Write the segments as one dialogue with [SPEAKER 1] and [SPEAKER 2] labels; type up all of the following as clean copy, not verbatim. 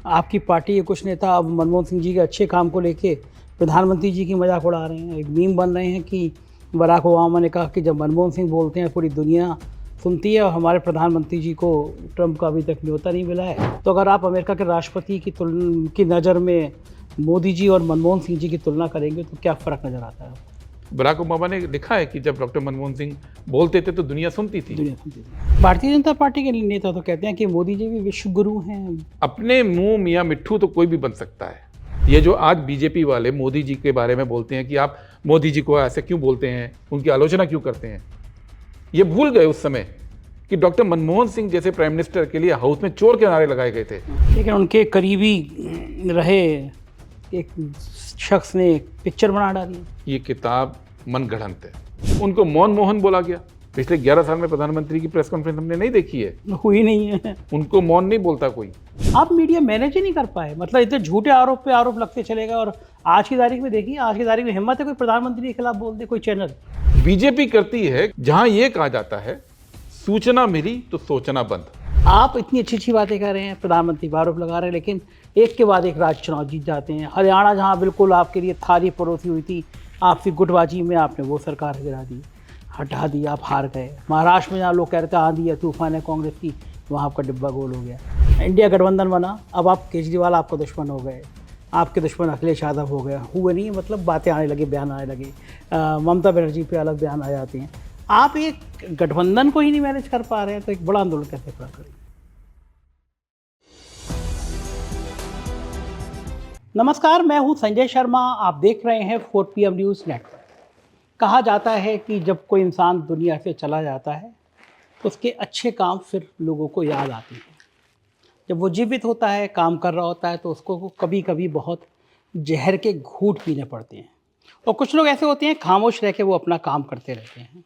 [SPEAKER 1] आपकी पार्टी के कुछ नेता अब मनमोहन सिंह जी के अच्छे काम को लेके प्रधानमंत्री जी की मजाक उड़ा रहे हैं। एक मीम बन रहे हैं कि बराक ओबामा ने कहा कि जब मनमोहन सिंह बोलते हैं पूरी दुनिया सुनती है और हमारे प्रधानमंत्री जी को ट्रंप का अभी तक न्योता नहीं मिला है। तो अगर आप अमेरिका के राष्ट्रपति की नज़र में मोदी जी और मनमोहन सिंह जी की तुलना करेंगे तो क्या फ़र्क नज़र आता है?
[SPEAKER 2] बराक ओबामा ने लिखा है कि जब डॉक्टर मनमोहन सिंह बोलते थे तो दुनिया सुनती थी।
[SPEAKER 1] दुनिया सुनती थी। भारतीय जनता पार्टी के नेता तो कहते हैं कि मोदी जी भी विश्व गुरु हैं।
[SPEAKER 2] अपने मुंह मियाँ मिट्ठू तो कोई भी बन सकता है। ये जो आज बीजेपी वाले मोदी जी के बारे में बोलते हैं कि आप मोदी जी को ऐसे क्यों बोलते हैं, उनकी आलोचना क्यों करते हैं, ये भूल गए उस समय कि डॉक्टर मनमोहन सिंह जैसे प्राइम मिनिस्टर के लिए हाउस में चोर के नारे लगाए गए थे।
[SPEAKER 1] लेकिन उनके करीबी रहे एक शख्स ने एक पिक्चर बना डाली।
[SPEAKER 2] ये किताब मनगढ़ंत है। उनको मौन मोहन बोला गया। पिछले 11 साल में प्रधानमंत्री की प्रेस कॉन्फ्रेंस हमने नहीं देखी है,
[SPEAKER 1] हुई नहीं है।
[SPEAKER 2] उनको मौन नहीं बोलता कोई।
[SPEAKER 1] आप मीडिया मैनेज ही नहीं कर पाए, मतलब इतने झूठे आरोप पे आरोप लगते चले गए। और आज की तारीख में देखिए, आज की तारीख में हिम्मत है कोई प्रधानमंत्री के खिलाफ बोल दे कोई चैनल।
[SPEAKER 2] बीजेपी करती है जहां ये कहा जाता है सूचना मिली तो सोचना बंद।
[SPEAKER 1] आप इतनी अच्छी अच्छी बातें कर रहे हैं, प्रधानमंत्री पर आरोप लगा रहे हैं, लेकिन एक के बाद एक राज्य चुनाव जीत जाते हैं। हरियाणा जहां बिल्कुल आपके लिए थाली परोसी हुई थी, आपकी गुटबाजी में आपने वो सरकार गिरा दी, हटा दी, आप हार गए। महाराष्ट्र में जहाँ लोग कह रहे थे आंधी है तूफान है कांग्रेस की, वहाँ आपका डिब्बा गोल हो गया। इंडिया गठबंधन बना, अब आप केजरीवाल आपका दुश्मन हो गए, आपके दुश्मन अखिलेश यादव हो गए। हुए नहीं, मतलब बातें आने लगी, बयान आने लगे, ममता बनर्जी पे अलग बयान आ जाते हैं। आप एक गठबंधन को ही नहीं मैनेज कर पा रहे हैं, तो एक बड़ा आंदोलन कैसे खड़ा करें? नमस्कार, मैं हूं संजय शर्मा, आप देख रहे हैं 4PM न्यूज़ नेटवर्क। कहा जाता है कि जब कोई इंसान दुनिया से चला जाता है तो उसके अच्छे काम फिर लोगों को याद आते हैं। जब वो जीवित होता है, काम कर रहा होता है, तो उसको कभी कभी बहुत जहर के घूंट पीने पड़ते हैं। और कुछ लोग ऐसे होते हैं खामोश रह के वो अपना काम करते रहते हैं।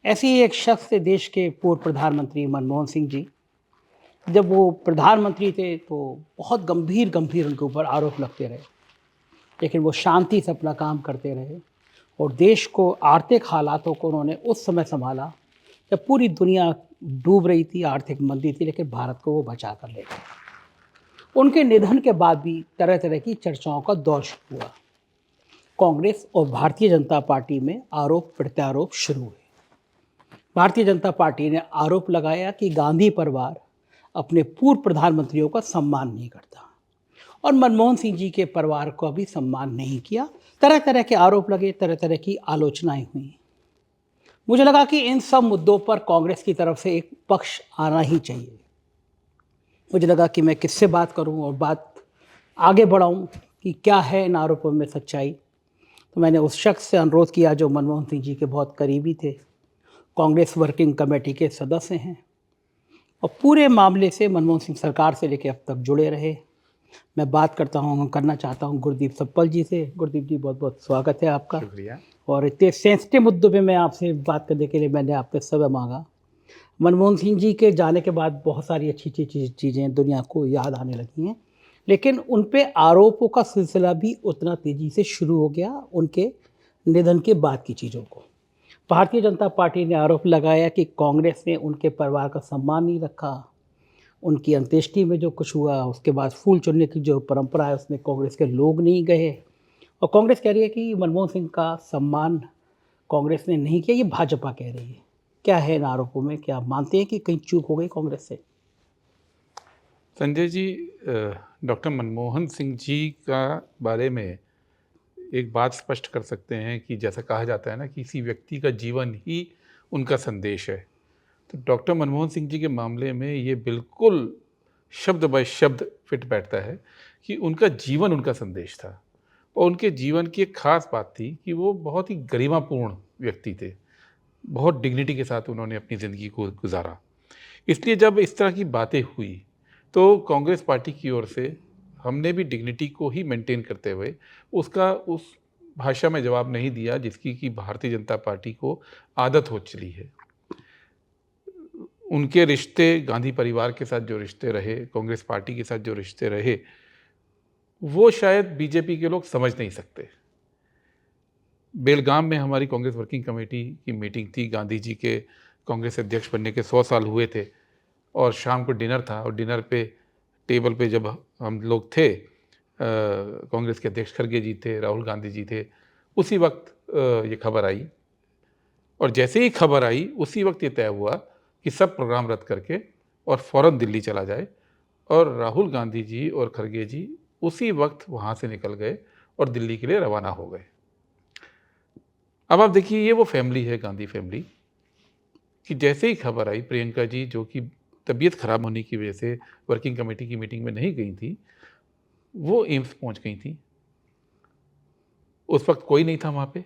[SPEAKER 1] ऐसे ही एक शख्स थे देश के पूर्व प्रधानमंत्री मनमोहन सिंह जी। जब वो प्रधानमंत्री थे तो बहुत गंभीर गंभीर उनके ऊपर आरोप लगते रहे, लेकिन वो शांति से अपना काम करते रहे और देश को आर्थिक हालातों को उन्होंने उस समय संभाला जब पूरी दुनिया डूब रही थी, आर्थिक मंदी थी, लेकिन भारत को वो बचा कर ले गए। उनके निधन के बाद भी तरह तरह की चर्चाओं का दौर शुरू हुआ। कांग्रेस और भारतीय जनता पार्टी में आरोप प्रत्यारोप शुरू हुए। भारतीय जनता पार्टी ने आरोप लगाया कि गांधी परिवार अपने पूर्व प्रधानमंत्रियों का सम्मान नहीं करता और मनमोहन सिंह जी के परिवार को भी सम्मान नहीं किया। तरह तरह के आरोप लगे, तरह तरह की आलोचनाएं हुई। मुझे लगा कि इन सब मुद्दों पर कांग्रेस की तरफ से एक पक्ष आना ही चाहिए। मुझे लगा कि मैं किससे बात करूं और बात आगे बढ़ाऊं कि क्या है इन आरोपों में सच्चाई। तो मैंने उस शख्स से अनुरोध किया जो मनमोहन सिंह जी के बहुत करीबी थे, कांग्रेस वर्किंग कमेटी के सदस्य हैं और पूरे मामले से मनमोहन सिंह सरकार से लेकर अब तक जुड़े रहे। मैं बात करना चाहता हूं गुरदीप सप्पल जी से। गुरदीप जी, बहुत बहुत स्वागत है आपका।
[SPEAKER 2] शुक्रिया।
[SPEAKER 1] और इतने सेंसिटिव मुद्दों पे मैं आपसे बात करने के लिए मैंने आपसे समय मांगा। मनमोहन सिंह जी के जाने के बाद बहुत सारी अच्छी अच्छी चीज़ें दुनिया को याद आने लगी हैं, लेकिन उन पे आरोपों का सिलसिला भी उतना तेज़ी से शुरू हो गया उनके निधन के बाद की चीज़ों को। भारतीय जनता पार्टी ने आरोप लगाया कि कांग्रेस ने उनके परिवार का सम्मान नहीं रखा। उनकी अंत्येष्टि में जो कुछ हुआ, उसके बाद फूल चुनने की जो परंपरा है उसमें कांग्रेस के लोग नहीं गए। और कांग्रेस कह रही है कि मनमोहन सिंह का सम्मान कांग्रेस ने नहीं किया, ये भाजपा कह रही है। क्या है इन आरोपों में? क्या आप मानते हैं कि कहीं चूक हो गई कांग्रेस से?
[SPEAKER 2] संजय जी, डॉक्टर मनमोहन सिंह जी का बारे में एक बात स्पष्ट कर सकते हैं कि जैसा कहा जाता है ना, किसी व्यक्ति का जीवन ही उनका संदेश है। तो डॉक्टर मनमोहन सिंह जी के मामले में ये बिल्कुल शब्द बाय शब्द फिट बैठता है कि उनका जीवन उनका संदेश था। और उनके जीवन की एक ख़ास बात थी कि वो बहुत ही गरिमापूर्ण व्यक्ति थे। बहुत डिग्निटी के साथ उन्होंने अपनी ज़िंदगी को गुजारा। इसलिए जब इस तरह की बातें हुई तो कांग्रेस पार्टी की ओर से हमने भी डिग्निटी को ही मेंटेन करते हुए उसका उस भाषा में जवाब नहीं दिया जिसकी कि भारतीय जनता पार्टी को आदत हो चली है। उनके रिश्ते गांधी परिवार के साथ जो रिश्ते रहे, कांग्रेस पार्टी के साथ जो रिश्ते रहे, वो शायद बीजेपी के लोग समझ नहीं सकते। बेलगाम में हमारी कांग्रेस वर्किंग कमेटी की मीटिंग थी। गांधी जी के कांग्रेस अध्यक्ष बनने के 100 साल हुए थे और शाम को डिनर था और डिनर पे टेबल पे जब हम लोग थे, कांग्रेस के अध्यक्ष खड़गे जी थे, राहुल गांधी जी थे, उसी वक्त ये खबर आई। और जैसे ही खबर आई उसी वक्त ये तय हुआ कि सब प्रोग्राम रद्द करके और फ़ौरन दिल्ली चला जाए। और राहुल गांधी जी और खड़गे जी उसी वक्त वहाँ से निकल गए और दिल्ली के लिए रवाना हो गए। अब आप देखिए, ये वो फैमिली है, गांधी फैमिली, कि जैसे ही खबर आई, प्रियंका जी जो कि तबीयत खराब होने की वजह से वर्किंग कमेटी की मीटिंग में नहीं गई थी, वो एम्स पहुंच गई थी। उस वक्त कोई नहीं था वहाँ पे,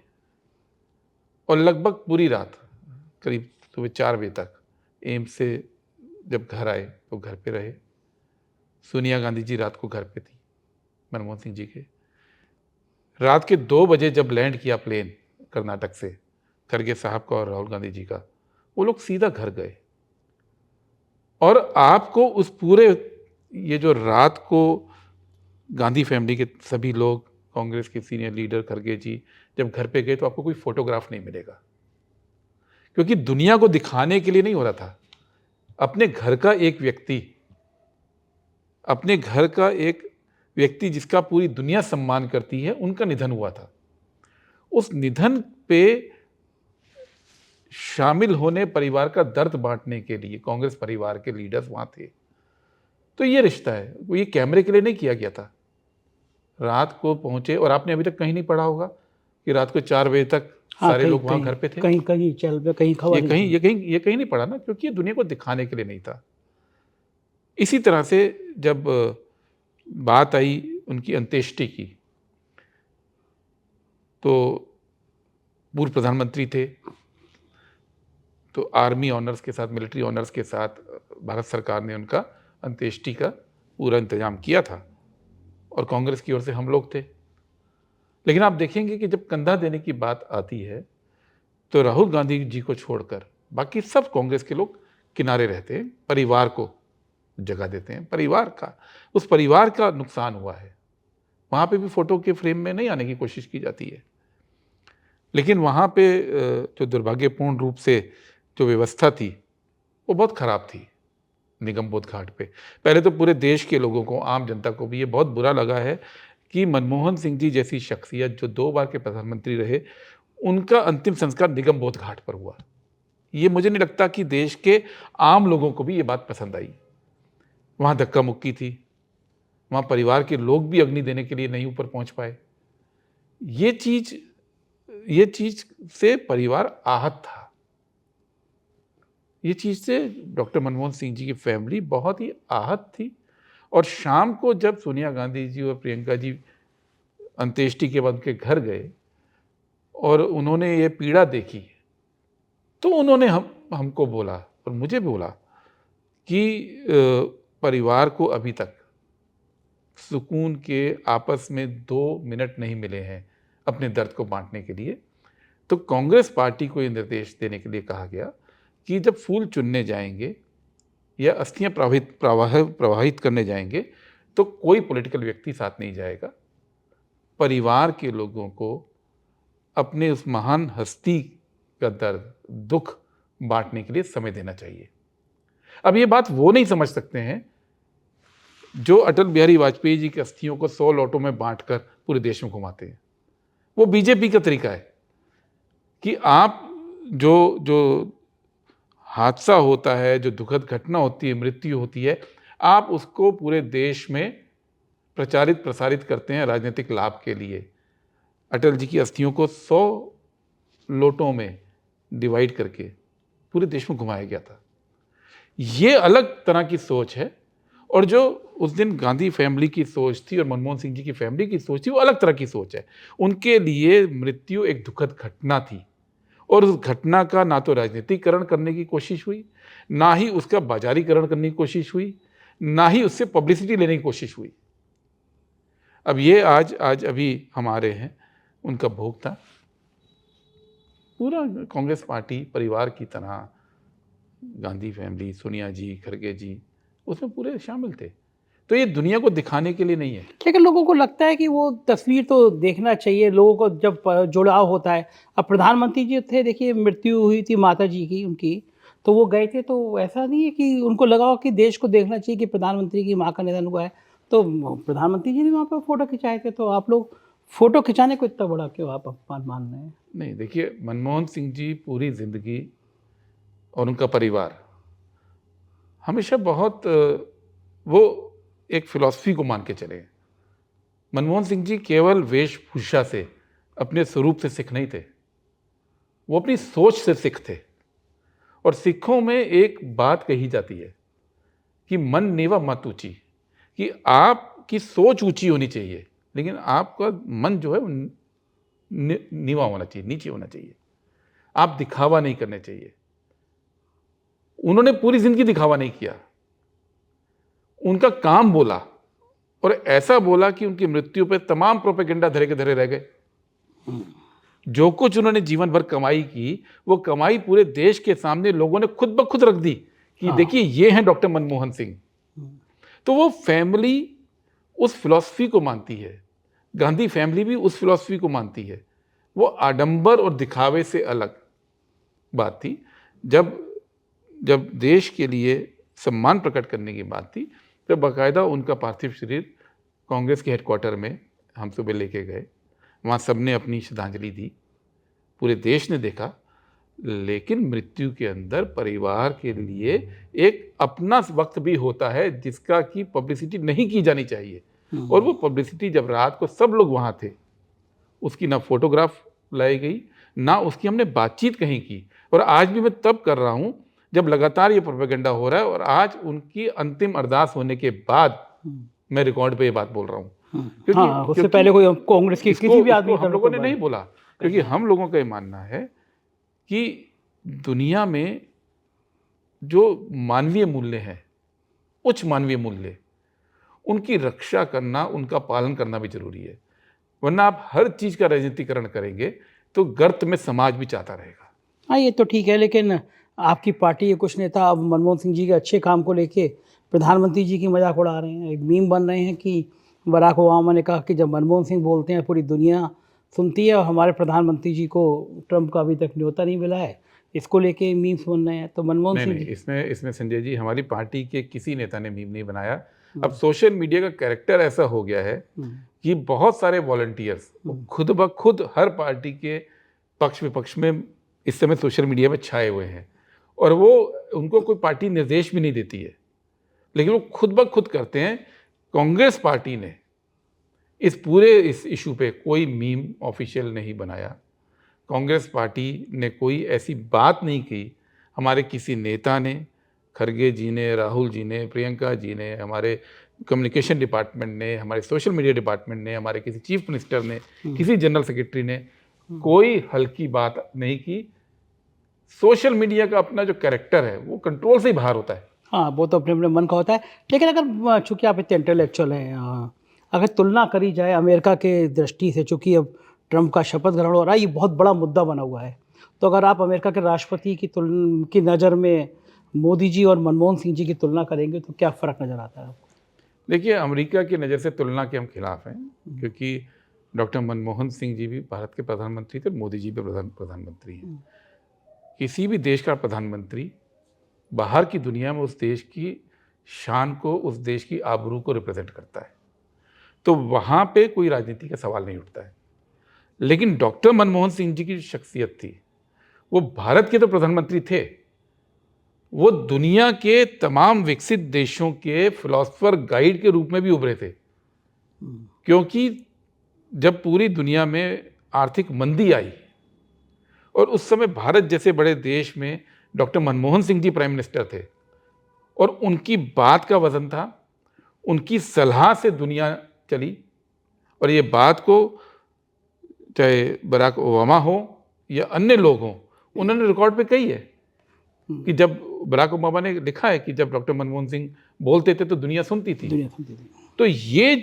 [SPEAKER 2] और लगभग पूरी रात, करीब सुबह 4 बजे तक एम्स से जब घर आए तो घर पे रहे। सोनिया गांधी जी रात को घर पे थी मनमोहन सिंह जी के। रात के 2 बजे जब लैंड किया प्लेन कर्नाटक से, खड़गे साहब का और राहुल गांधी जी का, वो लोग सीधा घर गए। और आपको उस पूरे, ये जो रात को गांधी फैमिली के सभी लोग, कांग्रेस के सीनियर लीडर खड़गे जी जब घर पे गए, तो आपको कोई फोटोग्राफ नहीं मिलेगा, क्योंकि दुनिया को दिखाने के लिए नहीं हो रहा था। अपने घर का एक व्यक्ति, अपने घर का एक व्यक्ति जिसका पूरी दुनिया सम्मान करती है, उनका निधन हुआ था। उस निधन पे शामिल होने, परिवार का दर्द बांटने के लिए कांग्रेस परिवार के लीडर्स वहां थे। तो ये रिश्ता है, वो ये कैमरे के लिए नहीं किया गया था। रात को पहुंचे, और आपने अभी तक कहीं नहीं पढ़ा होगा कि रात को 4 बजे तक सारे लोग वहां घर पे थे।
[SPEAKER 1] कहीं कहीं चल पे, कहीं खबर
[SPEAKER 2] ये कहीं नहीं पढ़ा ना, क्योंकि ये दुनिया को दिखाने के लिए नहीं था। इसी तरह से जब बात आई उनकी अंत्येष्टि की, तो पूर्व प्रधानमंत्री थे, तो आर्मी ऑनर्स के साथ, मिलिट्री ऑनर्स के साथ भारत सरकार ने उनका अंत्येष्टि का पूरा इंतजाम किया था, और कांग्रेस की ओर से हम लोग थे। लेकिन आप देखेंगे कि जब कंधा देने की बात आती है, तो राहुल गांधी जी को छोड़कर बाकी सब कांग्रेस के लोग किनारे रहते हैं, परिवार को जगह देते हैं। उस परिवार का नुकसान हुआ है। वहाँ पे भी फोटो के फ्रेम में नहीं आने की कोशिश की जाती है, लेकिन वहाँ पे जो दुर्भाग्यपूर्ण रूप से जो व्यवस्था थी, वो बहुत ख़राब थी निगमबोध घाट पे। पहले तो पूरे देश के लोगों को, आम जनता को भी ये बहुत बुरा लगा है कि मनमोहन सिंह जी जैसी शख्सियत, जो 2 बार के प्रधानमंत्री रहे, उनका अंतिम संस्कार निगमबोध घाट पर हुआ। ये मुझे नहीं लगता कि देश के आम लोगों को भी ये बात पसंद आई। वहाँ धक्का मुक्की थी, वहाँ परिवार के लोग भी अग्नि देने के लिए नहीं ऊपर पहुँच पाए। ये चीज़ से परिवार आहत था। ये चीज़ से डॉक्टर मनमोहन सिंह जी की फैमिली बहुत ही आहत थी। और शाम को जब सोनिया गांधी जी और प्रियंका जी अंत्येष्टि के बाद उनके घर गए और उन्होंने ये पीड़ा देखी, तो उन्होंने हमको बोला, और मुझे बोला, कि परिवार को अभी तक सुकून के आपस में 2 मिनट नहीं मिले हैं अपने दर्द को बांटने के लिए। तो कांग्रेस पार्टी को ये निर्देश देने के लिए कहा गया कि जब फूल चुनने जाएंगे या अस्थियां प्रवाहित करने जाएंगे, तो कोई पॉलिटिकल व्यक्ति साथ नहीं जाएगा। परिवार के लोगों को अपने उस महान हस्ती का दर्द, दुख बांटने के लिए समय देना चाहिए। अब ये बात वो नहीं समझ सकते हैं जो अटल बिहारी वाजपेयी जी की अस्थियों को 100 लॉटों में बांटकर पूरे देश में घुमाते हैं। वो बीजेपी का तरीका है कि आप जो हादसा होता है, जो दुखद घटना होती है, मृत्यु होती है, आप उसको पूरे देश में प्रसारित करते हैं राजनीतिक लाभ के लिए। अटल जी की अस्थियों को 100 लोटों में डिवाइड करके पूरे देश में घुमाया गया था। ये अलग तरह की सोच है, और जो उस दिन गांधी फैमिली की सोच थी और मनमोहन सिंह जी की फैमिली की सोच थी, वो अलग तरह की सोच है। उनके लिए मृत्यु एक दुखद घटना थी, और उस घटना का ना तो राजनीतिकरण करने की कोशिश हुई, ना ही उसका बाजारीकरण करने की कोशिश हुई, ना ही उससे पब्लिसिटी लेने की कोशिश हुई। अब ये आज अभी हम आ रहे हैं, उनका भोग था। पूरा कांग्रेस पार्टी परिवार की तरह, गांधी फैमिली, सोनिया जी, खड़गे जी, उसमें पूरे शामिल थे। तो ये दुनिया को दिखाने के लिए नहीं है।
[SPEAKER 1] लेकिन लोगों को लगता है कि वो तस्वीर तो देखना चाहिए लोगों को, जब जुड़ाव होता है। अब प्रधानमंत्री जी थे, देखिए मृत्यु हुई थी माता जी की, उनकी, तो वो गए थे, तो ऐसा नहीं है कि उनको लगा हो कि देश को देखना चाहिए कि प्रधानमंत्री की माँ का निधन हुआ है, तो प्रधानमंत्री जी ने वहाँ पर फ़ोटो खिंचाए थे, तो आप लोग फ़ोटो खिंचाने को इतना बड़ा क्यों आप अपमान मान रहे हैं?
[SPEAKER 2] नहीं, देखिए, मनमोहन सिंह जी पूरी ज़िंदगी और उनका परिवार हमेशा बहुत वो एक फ़िलॉसफ़ी को मान के चले हैं। मनमोहन सिंह जी केवल वेशभूषा से, अपने स्वरूप से सिख नहीं थे, वो अपनी सोच से सिख थे। और सिखों में एक बात कही जाती है कि मन नेवा मत ऊँची, कि आपकी सोच ऊँची होनी चाहिए, लेकिन आपका मन जो है वो नीवा होना चाहिए, नीचे होना चाहिए। आप दिखावा नहीं करने चाहिए। उन्होंने पूरी ज़िंदगी दिखावा नहीं किया। उनका काम बोला, और ऐसा बोला कि उनकी मृत्यु पे तमाम प्रोपेगेंडा धरे के धरे रह गए। जो कुछ उन्होंने जीवन भर कमाई की, वो कमाई पूरे देश के सामने लोगों ने खुद ब खुद रख दी कि देखिए ये हैं डॉक्टर मनमोहन सिंह। तो वो फैमिली उस फिलॉसफी को मानती है, गांधी फैमिली भी उस फिलॉसफी को मानती है। वो आडंबर और दिखावे से अलग बात थी। जब जब देश के लिए सम्मान प्रकट करने की बात थी, तो बाकायदा उनका पार्थिव शरीर कांग्रेस के हेडक्वार्टर में हम सुबह लेके गए। वहाँ सबने अपनी श्रद्धांजलि दी, पूरे देश ने देखा। लेकिन मृत्यु के अंदर परिवार के लिए एक अपना वक्त भी होता है जिसका कि पब्लिसिटी नहीं की जानी चाहिए। और वो पब्लिसिटी जब रात को सब लोग वहाँ थे, उसकी ना फोटोग्राफ लाई गई, ना उसकी हमने बातचीत कहीं की। और आज भी मैं तब कर रहा हूँ जब लगातार ये प्रोपेगेंडा हो रहा है, और आज उनकी अंतिम अरदास होने के बाद मैं रिकॉर्ड पे ये बात बोल रहा हूँ। क्योंकि
[SPEAKER 1] उससे पहले कोई कांग्रेस की किसी भी आदमी
[SPEAKER 2] हम लोगों ने नहीं बोला, क्योंकि हम लोगों का ये मानना है कि दुनिया में जो मानवीय मूल्य हैं, उच्च मानवीय मूल्य, उनकी रक्षा करना, उनका पालन करना भी जरूरी है। वरना आप हर चीज का राजनीतिकरण करेंगे तो गर्त में समाज भी चाहता रहेगा।
[SPEAKER 1] हाँ, ये तो ठीक है, लेकिन आपकी पार्टी के कुछ नेता अब मनमोहन सिंह जी के अच्छे काम को लेके प्रधानमंत्री जी की मजाक उड़ा रहे हैं। एक मीम बन रहे हैं कि बराक ओबामा ने कहा कि जब मनमोहन सिंह बोलते हैं पूरी दुनिया सुनती है, और हमारे प्रधानमंत्री जी को ट्रंप का अभी तक न्योता नहीं मिला है। इसको लेके मीम्स बन रहे हैं। तो मनमोहन सिंह
[SPEAKER 2] नहीं, इसमें संजय जी, हमारी पार्टी के किसी नेता ने मीम नहीं बनाया। अब सोशल मीडिया का कैरेक्टर ऐसा हो गया है कि बहुत सारे वॉलंटियर्स खुद ब खुद हर पार्टी के पक्ष विपक्ष में इस समय सोशल मीडिया में छाए हुए हैं, और वो उनको कोई पार्टी निर्देश भी नहीं देती है, लेकिन वो खुद ब खुद करते हैं। कांग्रेस पार्टी ने इस इशू पे कोई मीम ऑफिशियल नहीं बनाया। कांग्रेस पार्टी ने कोई ऐसी बात नहीं की। हमारे किसी नेता ने, खरगे जी ने, राहुल जी ने, प्रियंका जी ने, हमारे कम्युनिकेशन डिपार्टमेंट ने, हमारे सोशल मीडिया डिपार्टमेंट ने, हमारे किसी चीफ मिनिस्टर ने, किसी जनरल सेक्रेटरी ने कोई हल्की बात नहीं की। सोशल मीडिया का अपना जो कैरेक्टर है वो कंट्रोल से ही बाहर होता है।
[SPEAKER 1] हाँ, वो तो अपने अपने मन का होता है। लेकिन अगर चूंकि आप इतने इंटेलेक्चुअल हैं, अगर तुलना करी जाए अमेरिका के दृष्टि से, चूंकि अब ट्रंप का शपथ ग्रहण हो रहा है, ये बहुत बड़ा मुद्दा बना हुआ है। तो अगर आप अमेरिका के राष्ट्रपति की नज़र में मोदी जी और मनमोहन सिंह जी की तुलना करेंगे तो क्या फ़र्क नज़र आता है आपको?
[SPEAKER 2] देखिए, अमेरिका की नज़र से तुलना के हम खिलाफ हैं, क्योंकि डॉक्टर मनमोहन सिंह जी भी भारत के प्रधानमंत्री थे, मोदी जी भी प्रधानमंत्री हैं। किसी भी देश का प्रधानमंत्री बाहर की दुनिया में उस देश की शान को, उस देश की आबरू को रिप्रेजेंट करता है, तो वहाँ पे कोई राजनीति का सवाल नहीं उठता है। लेकिन डॉक्टर मनमोहन सिंह जी की जो शख्सियत थी, वो भारत के तो प्रधानमंत्री थे, वो दुनिया के तमाम विकसित देशों के फिलोसफर गाइड के रूप में भी उभरे थे। क्योंकि जब पूरी दुनिया में आर्थिक मंदी आई और उस समय भारत जैसे बड़े देश में doctor Manmohan Singh ji prime minister थे, और उनकी बात का वजन था, उनकी सलाह से दुनिया चली। और ये बात को चाहे बराक ओबामा हो या अन्य लोग हों, उन्होंने रिकॉर्ड पे कही है कि जब बराक ओबामा ने लिखा है कि जब डॉक्टर मनमोहन सिंह बोलते थे तो दुनिया सुनती थी। तो ये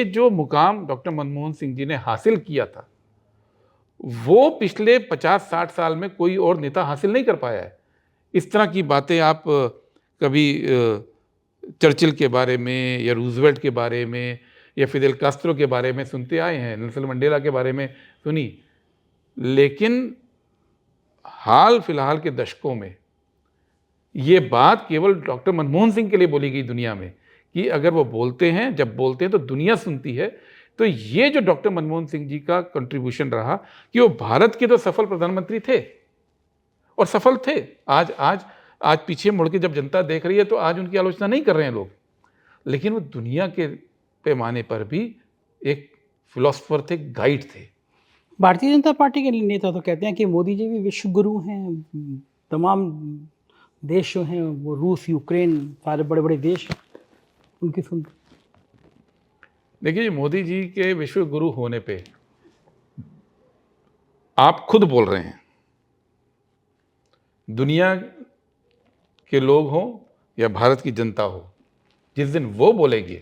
[SPEAKER 2] जो मुकाम डॉक्टर मनमोहन सिंह जी ने हासिल किया था, वो पिछले 50-60 साल में कोई और नेता हासिल नहीं कर पाया है। इस तरह की बातें आप कभी चर्चिल के बारे में या रूजवेल्ट के बारे में या फिदेल कास्त्रो के बारे में सुनते आए हैं, नेल्सन मंडेला के बारे में सुनी, लेकिन हाल फिलहाल के दशकों में ये बात केवल डॉक्टर मनमोहन सिंह के लिए बोली गई दुनिया में कि अगर वो बोलते हैं, जब बोलते हैं तो दुनिया सुनती है। तो ये जो डॉक्टर मनमोहन सिंह जी का कंट्रीब्यूशन रहा कि वो भारत के तो सफल प्रधानमंत्री थे और सफल थे। आज आज आज पीछे मुड़ के जब जनता देख रही है तो आज उनकी आलोचना नहीं कर रहे हैं लोग, लेकिन वो दुनिया के पैमाने पर भी एक फिलोसफर थे, गाइड थे।
[SPEAKER 1] भारतीय जनता पार्टी के नेता तो कहते हैं कि मोदी जी भी विश्व गुरु हैं, तमाम देश जो हैं वो रूस, यूक्रेन, सारे बड़े बड़े देश हैं, उनकी सुन।
[SPEAKER 2] देखिए, मोदी जी के विश्व गुरु होने पे आप खुद बोल रहे हैं, दुनिया के लोग हों या भारत की जनता हो, जिस दिन वो बोलेगी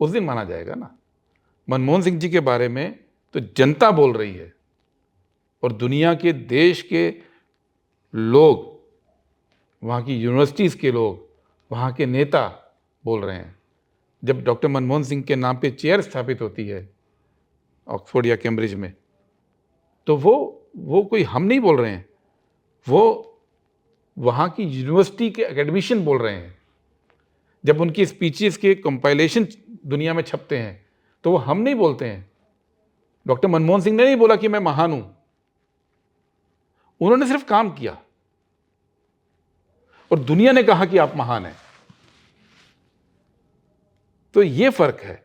[SPEAKER 2] उस दिन माना जाएगा ना। मनमोहन सिंह जी के बारे में तो जनता बोल रही है और दुनिया के देश के लोग, वहाँ की यूनिवर्सिटीज़ के लोग, वहाँ के नेता बोल रहे हैं। जब डॉक्टर मनमोहन सिंह के नाम पे चेयर स्थापित होती है ऑक्सफोर्ड या कैम्ब्रिज में, तो वो कोई हम नहीं बोल रहे हैं, वो वहाँ की यूनिवर्सिटी के एकेडमिशियन बोल रहे हैं। जब उनकी स्पीचेस के कंपाइलेशन दुनिया में छपते हैं तो वो हम नहीं बोलते हैं। डॉक्टर मनमोहन सिंह ने नहीं बोला कि मैं महान हूं, उन्होंने सिर्फ काम किया और दुनिया ने कहा कि आप महान हैं। तो ये फर्क है।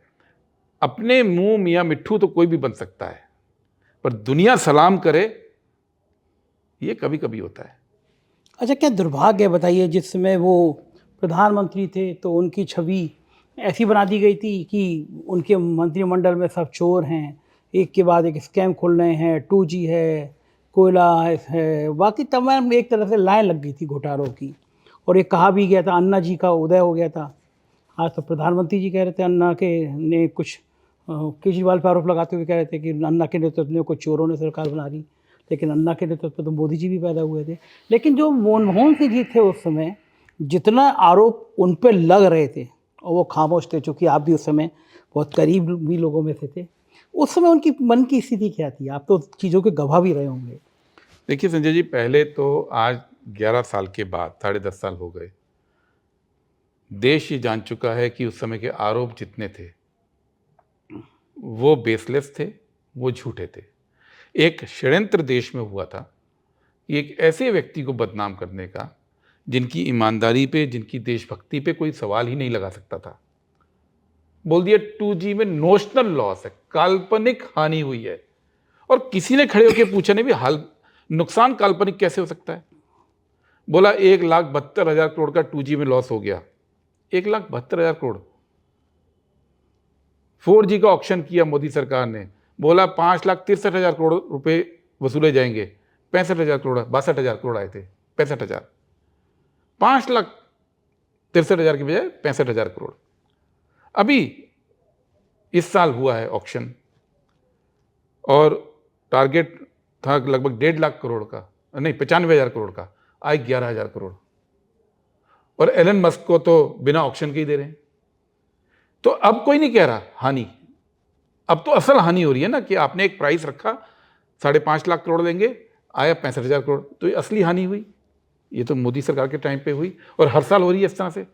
[SPEAKER 2] अपने मुंह मियां मिट्ठू तो कोई भी बन सकता है, पर दुनिया सलाम करे ये कभी कभी होता है।
[SPEAKER 1] अच्छा, क्या दुर्भाग्य है बताइए, जिस समय वो प्रधानमंत्री थे तो उनकी छवि ऐसी बना दी गई थी कि उनके मंत्रिमंडल में सब चोर हैं, एक के बाद एक स्कैम खुल रहे हैं, 2G है, कोयला है, बाकी तमाम एक तरह से लाइन लग गई थी घोटालों की। और एक कहा भी गया था अन्ना जी का उदय हो गया था। आज तो प्रधानमंत्री जी कह रहे थे अन्ना के ने कुछ केजरीवाल पर आरोप लगाते हुए कह रहे थे कि अन्ना के नेतृत्व में कुछ चोरों ने सरकार बना ली, लेकिन अन्ना के नेतृत्व तो मोदी जी भी पैदा हुए थे। लेकिन जो मनमोहन सिंह जी थे उस समय, जितना आरोप उन पर लग रहे थे और वो खामोश थे, चूँकि आप भी उस समय बहुत करीब भी लोगों में से थे, उस समय उनकी मन की स्थिति क्या थी? आप तो चीज़ों के गवाह भी रहे होंगे।
[SPEAKER 2] देखिए संजय जी, पहले तो आज 11 साल के बाद, 10.5 साल हो गए, देश ये जान चुका है कि उस समय के आरोप जितने थे वो बेसलेस थे, वो झूठे थे। एक षड्यंत्र देश में हुआ था कि एक ऐसे व्यक्ति को बदनाम करने का जिनकी ईमानदारी पे, जिनकी देशभक्ति पे कोई सवाल ही नहीं लगा सकता था। बोल दिया 2G में नोशनल लॉस है, काल्पनिक हानि हुई है, और किसी ने खड़े होकर पूछा नहीं भी हाल नुकसान काल्पनिक कैसे हो सकता है। बोला 1,72,000 करोड़ का 2G में लॉस हो गया। 1,72,000 करोड़। 4G का ऑक्शन किया मोदी सरकार ने, बोला 5,63,000 करोड़ रुपए वसूले जाएंगे। 65,000 करोड़, 62,000 करोड़ आए थे, 65,000, 5,63,000 की बजाय 65,000 करोड़। अभी इस साल हुआ है ऑक्शन और टारगेट था लगभग 1.5 लाख करोड़ का, नहीं 95,000 करोड़ का, आए 11,000 करोड़। और एलन मस्क को तो बिना ऑक्शन के ही दे रहे हैं। तो अब कोई नहीं कह रहा हानि, अब तो असल हानि हो रही है ना कि आपने एक प्राइस रखा 5.5 लाख करोड़ देंगे, आया 65,000 करोड़, तो ये असली हानि हुई। ये तो मोदी सरकार के टाइम पे हुई और हर साल हो रही है इस तरह से।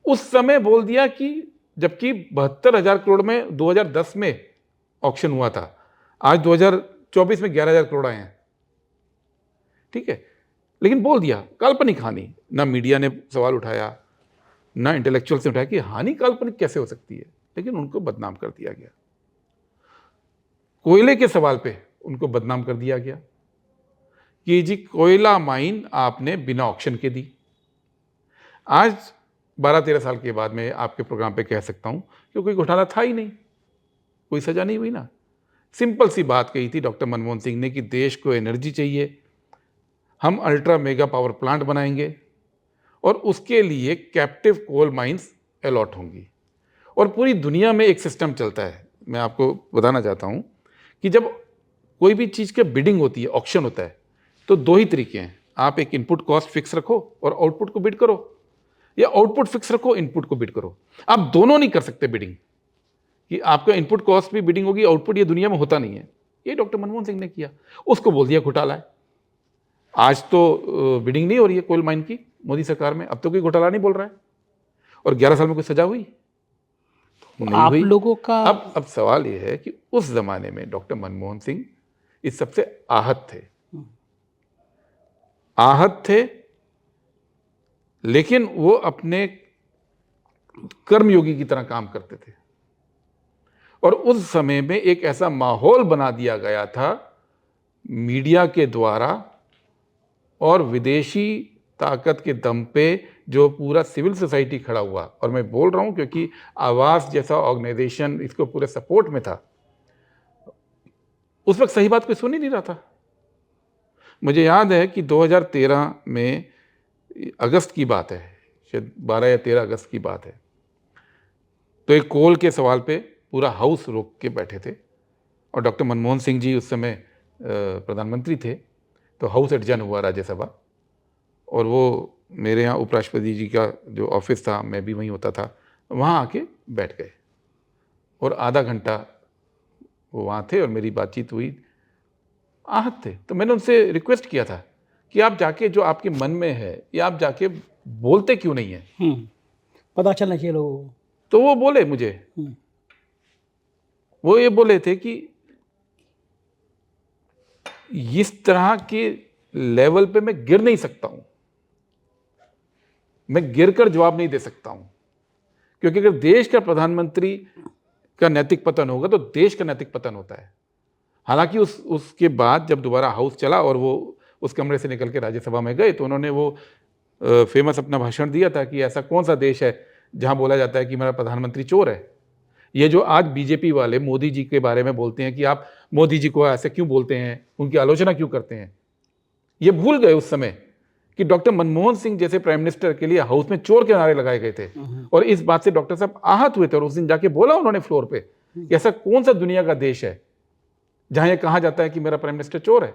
[SPEAKER 2] उस समय बोल दिया कि जबकि 72,000 करोड़ में 2010 में ऑक्शन हुआ था, आज 2024 में 11,000 करोड़ आए हैं, ठीक है। लेकिन बोल दिया काल्पनिक हानि। ना मीडिया ने सवाल उठाया, ना इंटेलेक्चुअल्स ने उठाया कि हानि काल्पनिक कैसे हो सकती है, लेकिन उनको बदनाम कर दिया गया। कोयले के सवाल पे उनको बदनाम कर दिया गया कि जी कोयला माइन आपने बिना ऑक्शन के दी। आज 12-13 साल के बाद मैं आपके प्रोग्राम पे कह सकता हूं कि कोई घोटाला था ही नहीं, कोई सजा नहीं हुई ना। सिंपल सी बात कही थी डॉक्टर मनमोहन सिंह ने कि देश को एनर्जी चाहिए, हम अल्ट्रा मेगा पावर प्लांट बनाएंगे और उसके लिए कैप्टिव कोल माइंस अलॉट होंगी। और पूरी दुनिया में एक सिस्टम चलता है, मैं आपको बताना चाहता हूं कि जब कोई भी चीज़ की बिडिंग होती है, ऑक्शन होता है, तो 2 ही तरीके हैं। आप एक इनपुट कॉस्ट फिक्स रखो और आउटपुट को बिड करो, या आउटपुट फिक्स रखो, इनपुट को बिड करो। आप दोनों नहीं कर सकते बिडिंग, कि आपका इनपुट कॉस्ट भी बिडिंग होगी, आउटपुट, ये दुनिया में होता नहीं है। ये डॉक्टर मनमोहन सिंह ने किया, उसको बोल दिया घोटाला है। आज तो बिडिंग नहीं हो रही है कोल माइन की मोदी सरकार में, अब तो कोई घोटाला नहीं बोल रहा है। और 11 साल में कोई सजा हुई? नहीं
[SPEAKER 1] आप
[SPEAKER 2] हुई।
[SPEAKER 1] लोगों का
[SPEAKER 2] अब सवाल ये है कि उस जमाने में डॉक्टर मनमोहन सिंह इस सबसे आहत थे, लेकिन वो अपने कर्मयोगी की तरह काम करते थे। और उस समय में एक ऐसा माहौल बना दिया गया था मीडिया के द्वारा और विदेशी ताकत के दम पे जो पूरा सिविल सोसाइटी खड़ा हुआ, और मैं बोल रहा हूं क्योंकि आवास जैसा ऑर्गेनाइजेशन इसको पूरे सपोर्ट में था, उस वक्त सही बात कोई सुन ही नहीं रहा था। मुझे याद है कि 2013 में अगस्त की बात है, शायद 12 या 13 अगस्त की बात है, तो एक कोल के सवाल पे पूरा हाउस रोक के बैठे थे और डॉक्टर मनमोहन सिंह जी उस समय प्रधानमंत्री थे, तो हाउस एडजर्न हुआ राज्यसभा, और वो मेरे यहाँ उपराष्ट्रपति जी का जो ऑफिस था, मैं भी वहीं होता था, वहाँ आके बैठ गए और आधा घंटा वो वहाँ थे और मेरी बातचीत हुई। आहत थे। तो मैंने उनसे रिक्वेस्ट किया था कि आप जाके जो आपके मन में है या आप जाके बोलते क्यों नहीं है?
[SPEAKER 1] पता चलना चाहिए लोगों को।
[SPEAKER 2] तो वो बोले मुझे, वो ये बोले थे कि इस तरह के लेवल पे मैं गिर नहीं सकता हूं, मैं गिर कर जवाब नहीं दे सकता हूं, क्योंकि अगर देश का प्रधानमंत्री का नैतिक पतन होगा तो देश का नैतिक पतन होता है। हालांकि उसके बाद जब दोबारा हाउस चला और वो उस कमरे से निकल के राज्यसभा में गए, तो उन्होंने वो फेमस अपना भाषण दिया था कि ऐसा कौन सा देश है जहां बोला जाता है कि मेरा प्रधानमंत्री चोर है। ये जो आज बीजेपी वाले मोदी जी के बारे में बोलते हैं कि आप मोदी जी को ऐसे क्यों बोलते हैं, उनकी आलोचना क्यों करते हैं, ये भूल गए उस समय कि डॉक्टर मनमोहन सिंह जैसे प्राइम मिनिस्टर के लिए हाउस में चोर के नारे लगाए गए थे। और इस बात से डॉक्टर साहब आहत हुए थे और उस दिन जाके बोला उन्होंने फ्लोर पे कि ऐसा कौन सा दुनिया का देश है जहां यह कहा जाता है कि मेरा प्राइम मिनिस्टर चोर है।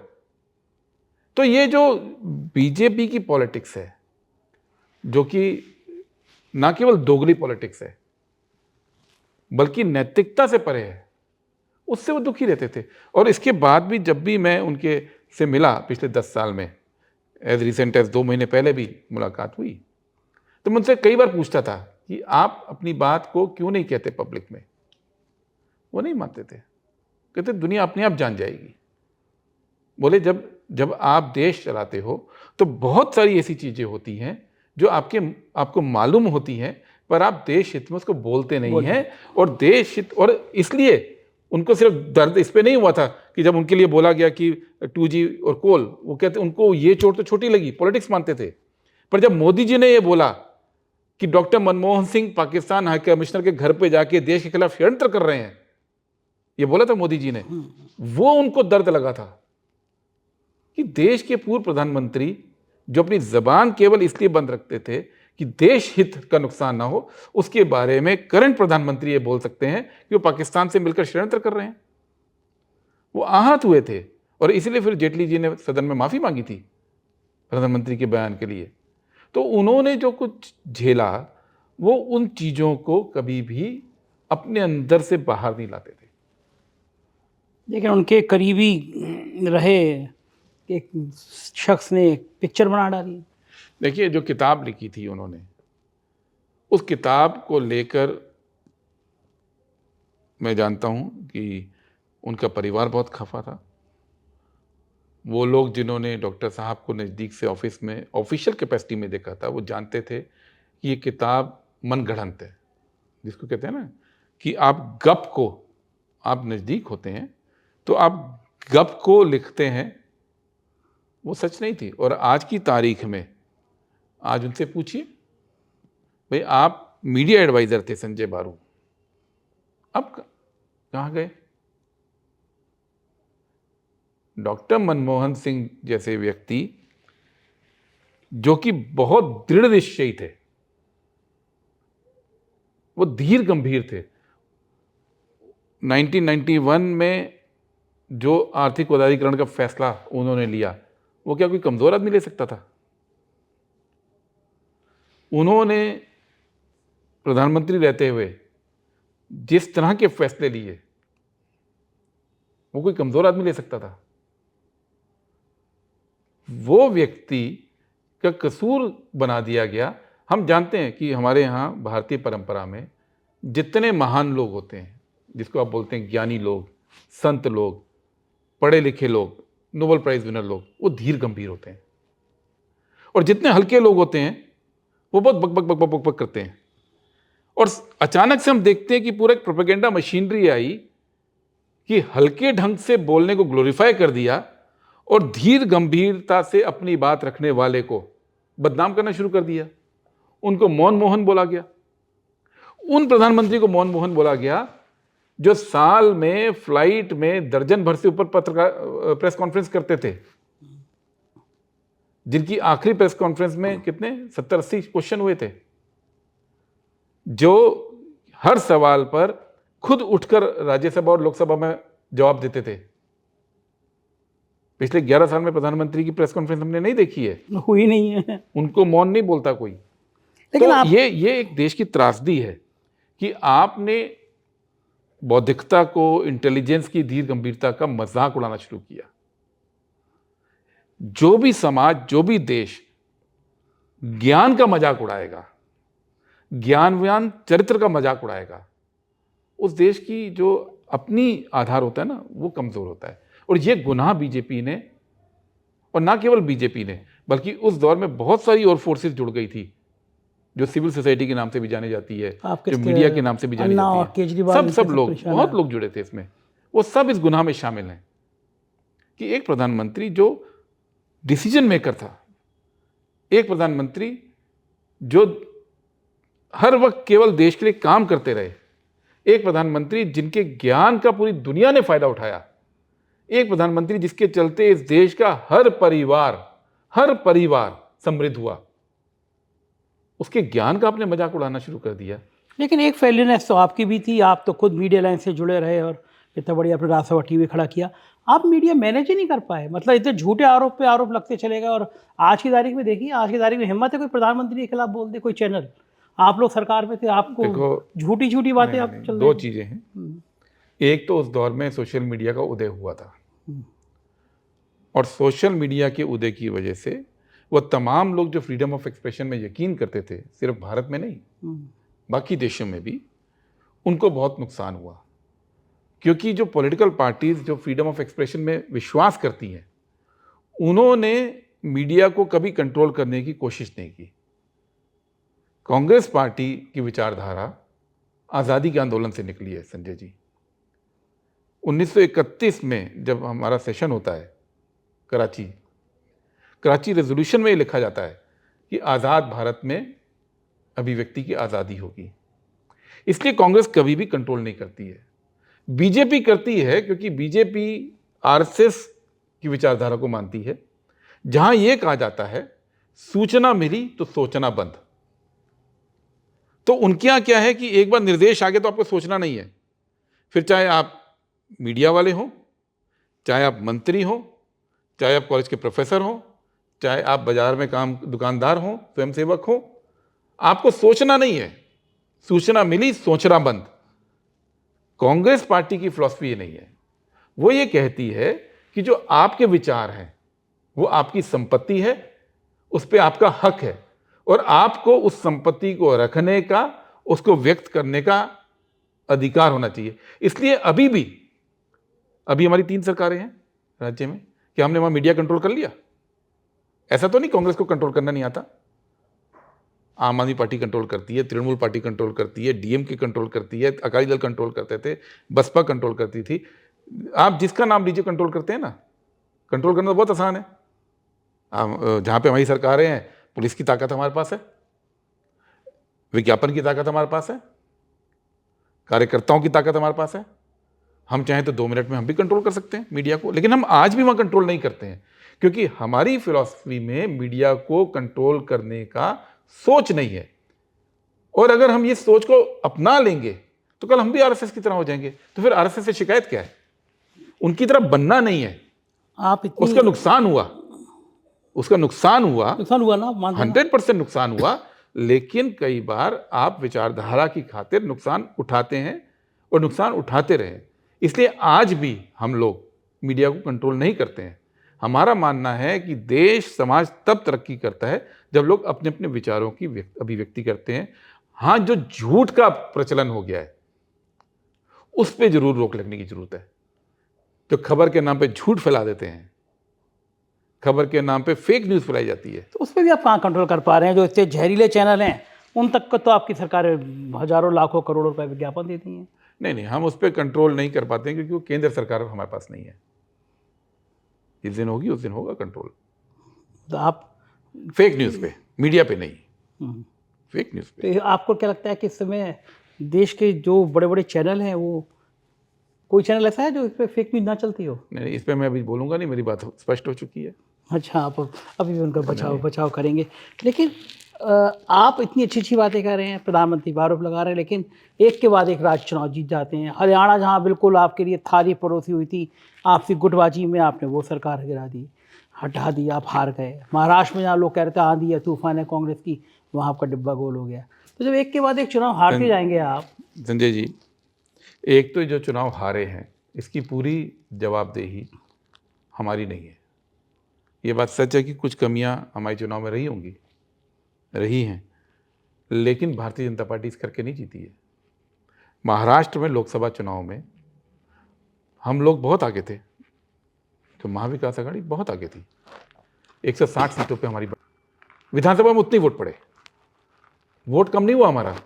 [SPEAKER 2] तो ये जो बीजेपी की पॉलिटिक्स है, जो कि ना केवल दोगली पॉलिटिक्स है बल्कि नैतिकता से परे है, उससे वो दुखी रहते थे। और इसके बाद भी जब भी मैं उनके से मिला पिछले 10 साल में, एज रिसेंट एज 2 महीने पहले भी मुलाकात हुई, तो मैं उनसे कई बार पूछता था कि आप अपनी बात को क्यों नहीं कहते पब्लिक में। वो नहीं मानते थे, कहते दुनिया अपने आप जान जाएगी। बोले जब आप देश चलाते हो तो बहुत सारी ऐसी चीजें होती हैं जो आपको मालूम होती हैं, पर आप देश हित में उसको बोलते नहीं हैं। और देश हित, और इसलिए उनको सिर्फ दर्द इस पे नहीं हुआ था कि जब उनके लिए बोला गया कि 2G और कोल, वो कहते उनको ये चोट तो छोटी लगी, पॉलिटिक्स मानते थे। पर जब मोदी जी ने ये बोला कि doctor Manmohan Singh Pakistan high commissioner के घर पे जाके देश के खिलाफ षड्यंत्र कर रहे हैं, ये बोला था मोदी जी ने, वो उनको दर्द लगा था कि देश के पूर्व प्रधानमंत्री जो अपनी जबान केवल इसलिए बंद रखते थे कि देश हित का नुकसान ना हो, उसके बारे में करंट प्रधानमंत्री ये बोल सकते हैं कि वो पाकिस्तान से मिलकर षड्यंत्र कर रहे हैं। वो आहत हुए थे और इसलिए फिर जेटली जी ने सदन में माफी मांगी थी प्रधानमंत्री के बयान के लिए। तो उन्होंने जो कुछ झेला, वो उन चीजों को कभी भी अपने अंदर से बाहर नहीं लाते थे।
[SPEAKER 1] लेकिन उनके करीबी रहे एक शख्स ने एक पिक्चर बना डाली।
[SPEAKER 2] देखिए, जो किताब लिखी थी उन्होंने, उस किताब को लेकर मैं जानता हूं कि उनका परिवार बहुत खफा था। वो लोग जिन्होंने डॉक्टर साहब को नज़दीक से ऑफिस में ऑफिशियल कैपेसिटी में देखा था, वो जानते थे कि ये किताब मनगढ़ंत है, जिसको कहते हैं ना कि आप गप को, आप नज़दीक होते हैं तो आप गप को लिखते हैं, वो सच नहीं थी। और आज की तारीख में आज उनसे पूछिए, भाई आप मीडिया एडवाइजर थे संजय बारू, अब कहाँ गए? डॉक्टर मनमोहन सिंह जैसे व्यक्ति जो कि बहुत दृढ़ निश्चयी थे, वो धीर गंभीर थे। 1991 में जो आर्थिक उदारीकरण का फैसला उन्होंने लिया, वो क्या कोई कमजोर आदमी ले सकता था? उन्होंने प्रधानमंत्री रहते हुए जिस तरह के फैसले लिए, वो कोई कमजोर आदमी ले सकता था? वो व्यक्ति का कसूर बना दिया गया। हम जानते हैं कि हमारे यहाँ भारतीय परंपरा में जितने महान लोग होते हैं, जिसको आप बोलते हैं ज्ञानी लोग, संत लोग, पढ़े लिखे लोग, नोबेल प्राइज विनर लोग, वो धीर गंभीर होते हैं। और जितने हल्के लोग होते हैं वो बहुत बक बक बक बक बक बक करते हैं। और अचानक से हम देखते हैं कि पूरा एक प्रोपेगेंडा मशीनरी आई कि हल्के ढंग से बोलने को ग्लोरीफाई कर दिया और धीर गंभीरता से अपनी बात रखने वाले को बदनाम करना शुरू कर दिया। उनको मौन मोहन बोला गया। उन प्रधानमंत्री को मौन मोहन बोला गया जो साल में फ्लाइट में दर्जन भर से ऊपर पत्रकार प्रेस कॉन्फ्रेंस करते थे, जिनकी आखिरी प्रेस कॉन्फ्रेंस में कितने 70-80 क्वेश्चन हुए थे, जो हर सवाल पर खुद उठकर राज्यसभा और लोकसभा में जवाब देते थे। पिछले 11 साल में प्रधानमंत्री की प्रेस कॉन्फ्रेंस हमने नहीं देखी है,
[SPEAKER 1] हुई नहीं है।
[SPEAKER 2] उनको मौन नहीं बोलता कोई।
[SPEAKER 1] लेकिन
[SPEAKER 2] तो
[SPEAKER 1] आप
[SPEAKER 2] ये एक देश की त्रासदी है कि आपने बौद्धिकता को, इंटेलिजेंस की धीर गंभीरता का मजाक उड़ाना शुरू किया। जो भी समाज, जो भी देश ज्ञान का मजाक उड़ाएगा, ज्ञानवान चरित्र का मजाक उड़ाएगा, उस देश की जो अपनी आधार होता है ना, वो कमजोर होता है। और ये गुनाह बीजेपी ने, और ना केवल बीजेपी ने, बल्कि उस दौर में बहुत सारी और फोर्सेस जुड़ गई थी जो सिविल सोसाइटी के नाम से भी जाने जाती है, जो मीडिया के नाम से भी जानी जाती है। सब लोग, बहुत लोग जुड़े थे इसमें। वो सब इस गुनाह में शामिल हैं कि एक प्रधानमंत्री जो डिसीजन मेकर था, एक प्रधानमंत्री जो हर वक्त केवल देश के लिए काम करते रहे, एक प्रधानमंत्री जिनके ज्ञान का पूरी दुनिया ने फायदा उठाया, एक प्रधानमंत्री जिसके चलते इस देश का हर परिवार समृद्ध हुआ, उसके ज्ञान का आपने मजाक उड़ाना शुरू कर दिया।
[SPEAKER 1] लेकिन एक फेलियरनेस तो आपकी भी थी। आप तो खुद मीडिया लाइन से जुड़े रहे और इतना बढ़िया अपने राज्यसभा टीवी खड़ा किया। आप मीडिया मैनेज ही नहीं कर पाए। मतलब इतने झूठे आरोप पे आरोप लगते चले गए। और आज की तारीख में देखिए, आज की तारीख में हिम्मत है कोई प्रधानमंत्री के खिलाफ बोल दे, कोई चैनल। आप लोग सरकार में थे, आपको झूठी झूठी बातें आप चल रही।
[SPEAKER 2] दो चीजें हैं। एक तो उस दौर में सोशल मीडिया का उदय हुआ था, और सोशल मीडिया के उदय की वजह से वो तमाम लोग जो फ्रीडम ऑफ एक्सप्रेशन में यकीन करते थे, सिर्फ भारत में नहीं, बाकी देशों में भी, उनको बहुत नुकसान हुआ। क्योंकि जो पॉलिटिकल पार्टीज जो फ्रीडम ऑफ एक्सप्रेशन में विश्वास करती हैं, उन्होंने मीडिया को कभी कंट्रोल करने की कोशिश नहीं की। कांग्रेस पार्टी की विचारधारा आज़ादी के आंदोलन से निकली है संजय जी। 1931 में जब हमारा सेशन होता है कराची रेजोल्यूशन में ये लिखा जाता है कि आज़ाद भारत में अभिव्यक्ति की आज़ादी होगी। इसलिए कांग्रेस कभी भी कंट्रोल नहीं करती है। बीजेपी करती है, क्योंकि बीजेपी आरएसएस की विचारधारा को मानती है, जहां यह कहा जाता है सूचना मिली तो सोचना बंद। तो उनके यहां क्या है कि एक बार निर्देश आ गया तो आपको सोचना नहीं है। फिर चाहे आप मीडिया वाले हों, चाहे आप मंत्री हों, चाहे आप कॉलेज के प्रोफेसर हों, चाहे आप बाजार में काम दुकानदार हों, स्वयंसेवक हों, आपको सोचना नहीं है। सूचना मिली, सोचना बंद। कांग्रेस पार्टी की फिलॉसफी ये नहीं है। वो ये कहती है कि जो आपके विचार हैं वो आपकी संपत्ति है, उस पर आपका हक है, और आपको उस संपत्ति को रखने का, उसको व्यक्त करने का अधिकार होना चाहिए। इसलिए अभी हमारी 3 सरकारें हैं राज्य में, कि हमने वहां मीडिया कंट्रोल कर लिया। ऐसा तो नहीं कांग्रेस को कंट्रोल करना नहीं आता। आम आदमी पार्टी कंट्रोल करती है, तृणमूल पार्टी कंट्रोल करती है, डीएमके कंट्रोल करती है, अकाली दल कंट्रोल करते थे, बसपा कंट्रोल करती थी। आप जिसका नाम लीजिए कंट्रोल करते हैं ना। कंट्रोल करना तो बहुत आसान है। जहां पे हमारी सरकारें हैं, पुलिस की ताकत हमारे पास है, विज्ञापन की ताकत हमारे पास है, कार्यकर्ताओं की ताकत हमारे पास है। हम चाहें तो 2 मिनट में हम भी कंट्रोल कर सकते हैं मीडिया को। लेकिन हम आज भी वहां कंट्रोल नहीं करते हैं, क्योंकि हमारी फिलॉसफी में मीडिया को कंट्रोल करने का सोच नहीं है। और अगर हम ये सोच को अपना लेंगे तो कल हम भी आरएसएस की तरह हो जाएंगे। तो फिर आरएसएस से शिकायत क्या है? उनकी तरह बनना नहीं है। उसका नुकसान हुआ ना, 100% नुकसान हुआ। लेकिन कई बार आप विचारधारा की खातिर नुकसान उठाते हैं और नुकसान उठाते रहे। इसलिए आज भी हम लोग मीडिया को कंट्रोल नहीं करते हैं। हमारा मानना है कि देश समाज तब तरक्की करता है जब लोग अपने अपने विचारों की अभिव्यक्ति करते हैं। हाँ, जो झूठ का प्रचलन हो गया है उस पर जरूर रोक लगने की जरूरत है। जो खबर के नाम पे झूठ फैला देते हैं, खबर के नाम पे फेक न्यूज़ फैलाई जाती है,
[SPEAKER 1] तो उस पर भी आप कहाँ कंट्रोल कर पा रहे हैं? जो इतने जहरीले चैनल हैं उन तक को तो आपकी सरकार हजारों लाखों करोड़ों रुपए विज्ञापन देती है।
[SPEAKER 2] नहीं, हम उस पर कंट्रोल नहीं कर पाते हैं क्योंकि वो केंद्र सरकार हमारे पास नहीं है। जिस दिन होगी उस दिन होगा कंट्रोल।
[SPEAKER 1] तो आप
[SPEAKER 2] फेक न्यूज़ पे, मीडिया पे नहीं, फेक न्यूज़ पे।
[SPEAKER 1] तो आपको क्या लगता है कि इस समय देश के जो बड़े बड़े चैनल हैं, वो कोई चैनल ऐसा है जो इस पर फेक न्यूज़ ना चलती हो?
[SPEAKER 2] नहीं, इस पर मैं अभी बोलूँगा नहीं, मेरी बात स्पष्ट हो चुकी है।
[SPEAKER 1] अच्छा, आप अभी भी उनका बचाव करेंगे। लेकिन आप इतनी अच्छी अच्छी बातें कर रहे हैं, प्रधानमंत्री आरोप लगा रहे हैं, लेकिन एक के बाद एक राज्य चुनाव जीत जाते हैं। हरियाणा जहां बिल्कुल आपके लिए थाली परोसी हुई थी, आपसी गुटबाजी में आपने वो सरकार गिरा दी, हटा दी, आप हार गए। महाराष्ट्र में जहाँ लोग कह रहे थे आंधी है तूफान है कांग्रेस की, वहाँ आपका डिब्बा गोल हो गया। तो जब एक के बाद एक चुनाव हारते जाएंगे आप।
[SPEAKER 2] संजय जी, एक तो जो चुनाव हारे हैं इसकी पूरी जवाबदेही हमारी नहीं है। ये बात सच है कि कुछ कमियां हमारे चुनाव में रही हैं, लेकिन भारतीय जनता पार्टी इस करके नहीं जीती है। महाराष्ट्र में लोकसभा चुनाव में हम लोग बहुत आगे थे, तो महाविकास आघाड़ी बहुत आगे थी। 160 सीटों पे हमारी, विधानसभा में उतने वोट पड़े, वोट कम नहीं हुआ हमारा।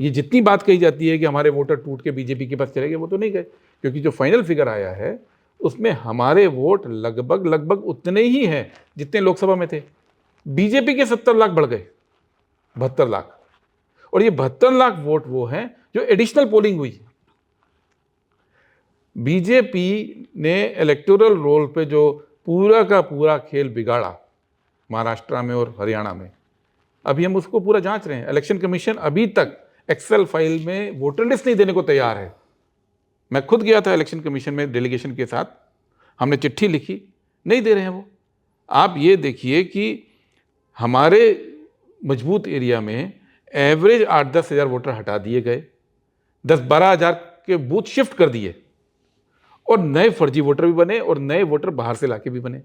[SPEAKER 2] ये जितनी बात कही जाती है कि हमारे वोटर टूट के बीजेपी के पास चले गए, वो तो नहीं गए, क्योंकि जो फाइनल फिगर आया है उसमें हमारे वोट लगभग उतने ही हैं जितने लोकसभा में थे। बीजेपी के 70 लाख बढ़ गए, 72 लाख। और ये 72 लाख वोट वो हैं जो एडिशनल पोलिंग हुई। बीजेपी ने इलेक्टोरल रोल पे जो पूरा का पूरा खेल बिगाड़ा महाराष्ट्र में और हरियाणा में, अभी हम उसको पूरा जांच रहे हैं। इलेक्शन कमीशन अभी तक एक्सेल फाइल में वोटर लिस्ट नहीं देने को तैयार है। मैं खुद गया था इलेक्शन कमीशन में डेलीगेशन के साथ, हमने चिट्ठी लिखी, नहीं दे रहे हैं वो। आप ये देखिए कि हमारे मजबूत एरिया में एवरेज 8-10 हज़ार वोटर हटा दिए गए, 10-12 हज़ार के बूथ शिफ्ट कर दिए, और नए फर्जी वोटर भी बने और नए वोटर बाहर से लाके भी बने।